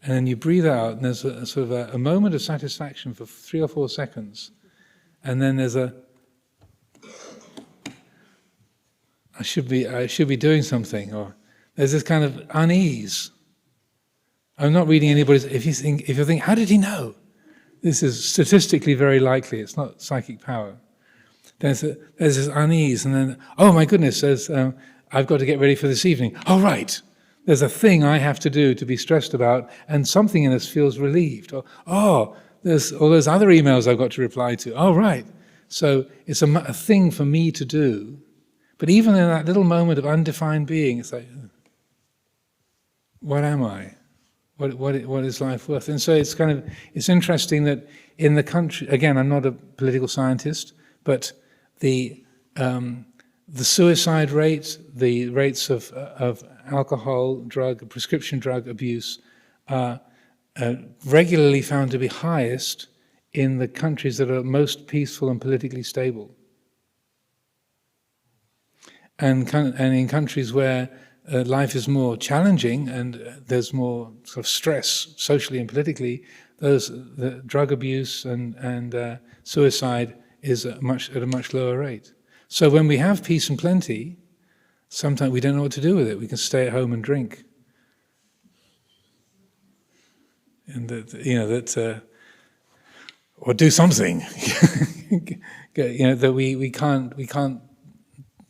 then you breathe out, and there's a sort of a moment of satisfaction for 3 or 4 seconds, and then there's I should be doing something, or there's this kind of unease. I'm not reading anybody's. If you think, how did he know? This is statistically very likely. It's not psychic power. There's this unease, and then, oh my goodness, I've got to get ready for this evening. Oh right, there's a thing I have to do to be stressed about, and something in us feels relieved. Or there's all those other emails I've got to reply to. Oh right, so it's a thing for me to do. But even in that little moment of undefined being, it's like, what am I? What is life worth? And so it's interesting that in the country, again, I'm not a political scientist, but the suicide rate, the rates of alcohol, prescription drug abuse are regularly found to be highest in the countries that are most peaceful and politically stable. And in countries where life is more challenging and there's more sort of stress socially and politically, the drug abuse and suicide is at a much lower rate. So when we have peace and plenty, sometimes we don't know what to do with it. We can stay at home and drink, and or do something. That we can't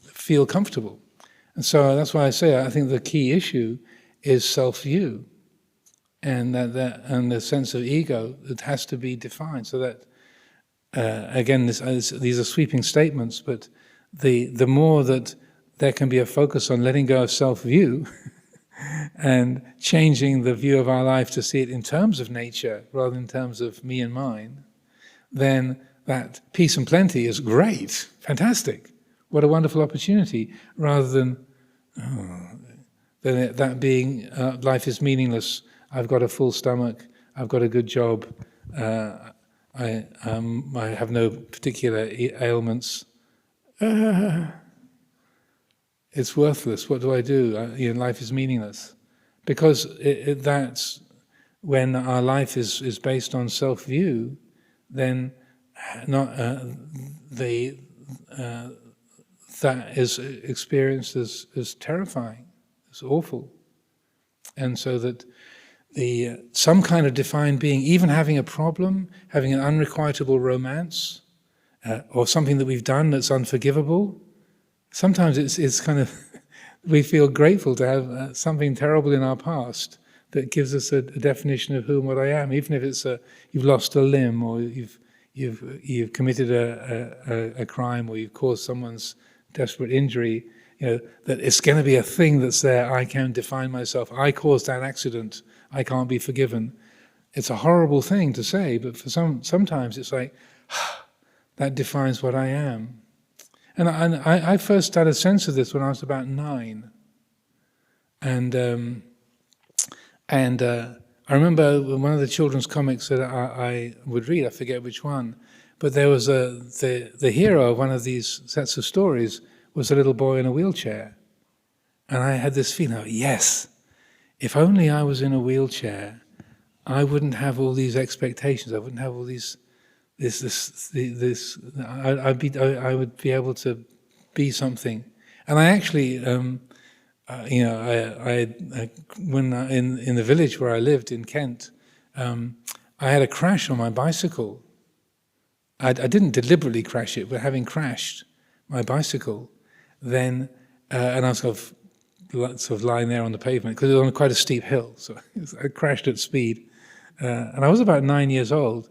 feel comfortable. And so that's why I say I think the key issue is self-view, and and the sense of ego that has to be defined. So that again, these are sweeping statements, but the more that there can be a focus on letting go of self-view and changing the view of our life to see it in terms of nature rather than in terms of me and mine, then that peace and plenty is great, fantastic. What a wonderful opportunity, rather than that being life is meaningless. I've got a full stomach. I've got a good job. I have no particular ailments. It's worthless. What do I do? Life is meaningless, because that's when our life is based on self-view. Then that is experienced as terrifying, as awful. And so that some kind of defined being, even having a problem, having an unrequitable romance, or something that we've done that's unforgivable, sometimes it's kind of, we feel grateful to have something terrible in our past that gives us a definition of who and what I am, even if it's you've lost a limb, or you've committed a crime, or you've caused someone's desperate injury. That it's going to be a thing that's there. I can define myself. I caused that accident. I can't be forgiven. It's a horrible thing to say, but for sometimes it's like, that defines what I am. And I first had a sense of this when I was about 9. And I remember one of the children's comics that I would read, I forget which one, but there was the hero of one of these sets of stories was a little boy in a wheelchair. And I had this feeling, yes, if only I was in a wheelchair, I wouldn't have all these expectations. I wouldn't have all I would be able to be something. And I actually, when in the village where I lived in Kent, I had a crash on my bicycle. I didn't deliberately crash it, but having crashed my bicycle, then and I was sort of lying there on the pavement because it was on quite a steep hill, so I crashed at speed, and I was about 9 years old,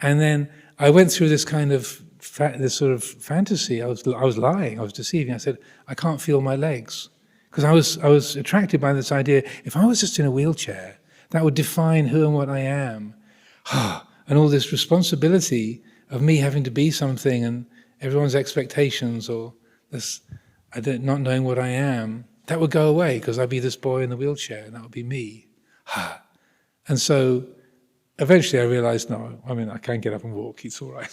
and then I went through this kind of this sort of fantasy. I was lying. I was deceiving. I said, I can't feel my legs, because I was attracted by this idea. If I was just in a wheelchair, that would define who and what I am, and all this responsibility of me having to be something, and everyone's expectations, or this not knowing what I am, that would go away because I'd be this boy in the wheelchair, and that would be me. And so eventually I realized, no, I can get up and walk, it's all right.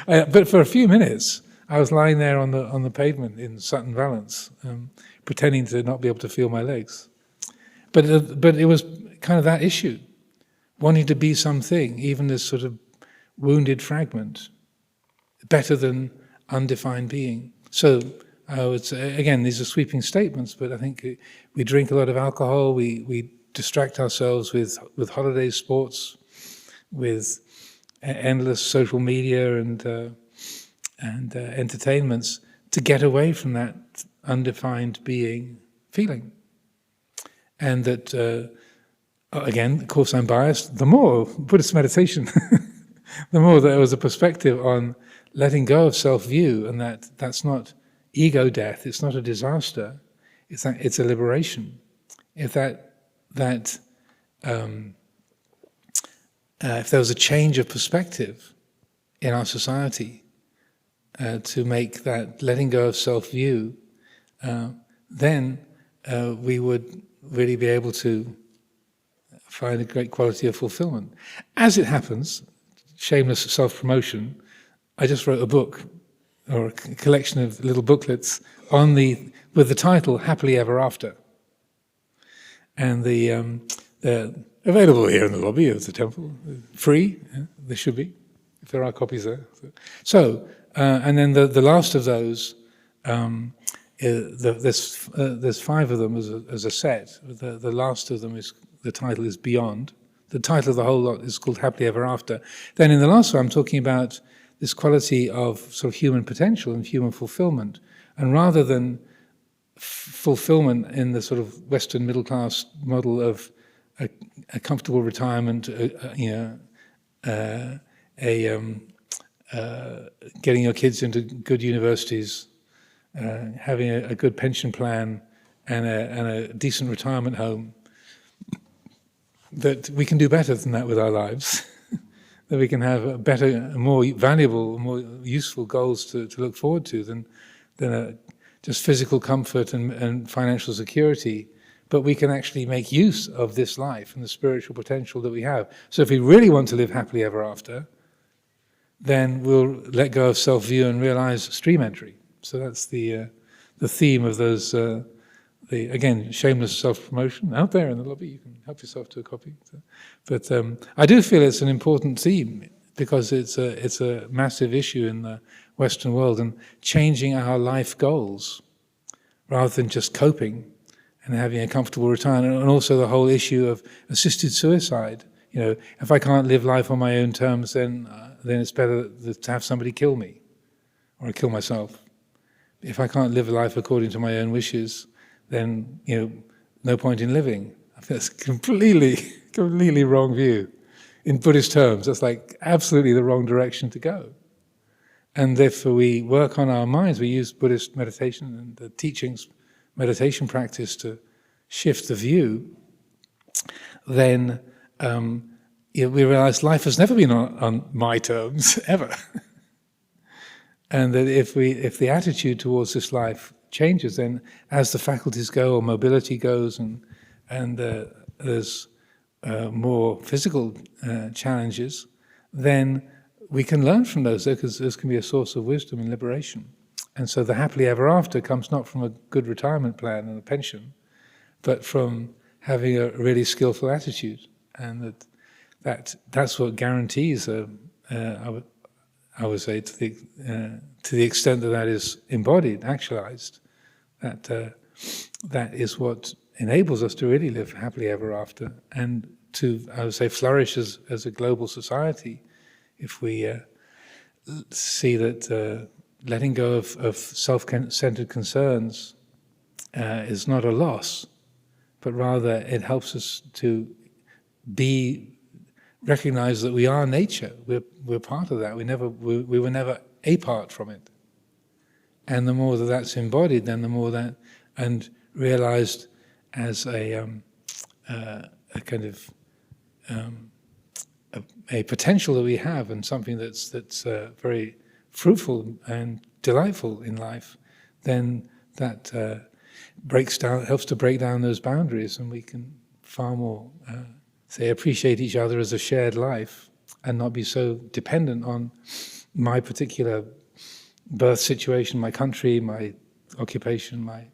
But for a few minutes, I was lying there on the pavement in Sutton Valence, pretending to not be able to feel my legs. But it was kind of that issue, wanting to be something, even this sort of wounded fragment, better than undefined being. So I would say, again, these are sweeping statements, but I think we drink a lot of alcohol, we distract ourselves with holidays, sports, with endless social media and entertainments to get away from that undefined being feeling. And that, again, of course I'm biased, the more Buddhist meditation, the more there was a perspective on letting go of self-view, and that's not ego death, it's not a disaster, it's a liberation. If if there was a change of perspective in our society to make that letting go of self-view, then we would really be able to find a great quality of fulfillment. As it happens, shameless self-promotion, I just wrote a book, or a collection of little booklets, with the title Happily Ever After. And they're available here in the lobby of the temple, free, they should be, if there are copies there. So, and then the last of those, there's 5 of them as a set. The last of them the title is Beyond. The title of the whole lot is called Happily Ever After. Then in the last one, I'm talking about this quality of sort of human potential and human fulfillment. And rather than fulfillment in the sort of Western middle class model of a comfortable retirement, getting your kids into good universities, having a good pension plan, and a decent retirement home, that we can do better than that with our lives. That we can have better, more valuable, more useful goals to look forward to than just physical comfort and financial security. But we can actually make use of this life and the spiritual potential that we have. So if we really want to live happily ever after, then we'll let go of self-view and realize stream entry. So that's the theme of those. Again, shameless self-promotion out there in the lobby. You can help yourself to a copy. But I do feel it's an important theme because it's a massive issue in the Western world, and changing our life goals rather than just coping and having a comfortable retirement, and also the whole issue of assisted suicide. You know, if I can't live life on my own terms, then it's better to have somebody kill me or kill myself. If I can't live life according to my own wishes, then, you know, no point in living. I think that's completely wrong view. In Buddhist terms, that's like absolutely the wrong direction to go. And if we work on our minds, we use Buddhist meditation and the teachings, meditation practice to shift the view, then we realize life has never been on my terms, ever. And that if the attitude towards this life changes, then as the faculties go, or mobility goes, and there's more physical challenges, then we can learn from those, because those can be a source of wisdom and liberation. And so the happily ever after comes not from a good retirement plan and a pension, but from having a really skillful attitude. And that's what guarantees, I would say, to the extent that is embodied, actualized, that is what enables us to really live happily ever after, and to, I would say, flourish as a global society, if we see that letting go of self-centered concerns is not a loss, but rather it helps us to recognize that we are nature. We're part of that. We were never apart from it. And the more that that's embodied, then the more that, and realized as a kind of a potential that we have, and something that's very fruitful and delightful in life, then that helps to break down those boundaries, and we can far more appreciate each other as a shared life, and not be so dependent on my particular birth situation, my country, my occupation, my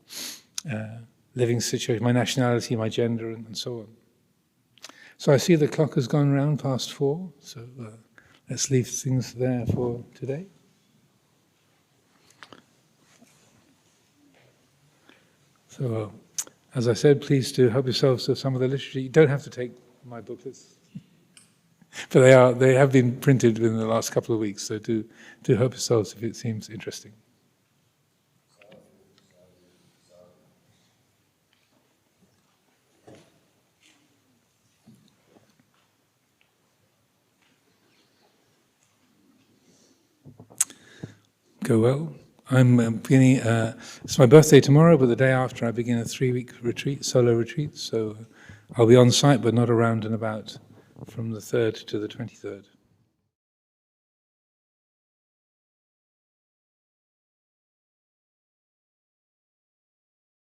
living situation, my nationality, my gender, and so on. So I see the clock has gone round past 4, so let's leave things there for today. So, as I said, please do help yourselves to some of the literature. You don't have to take my booklets, but they have been printed within the last couple of weeks, so do help yourselves if it seems interesting. Go well. I'm beginning, it's my birthday tomorrow, but the day after I begin a 3-week retreat, solo retreat, so I'll be on site but not around and about from the 3rd to the 23rd.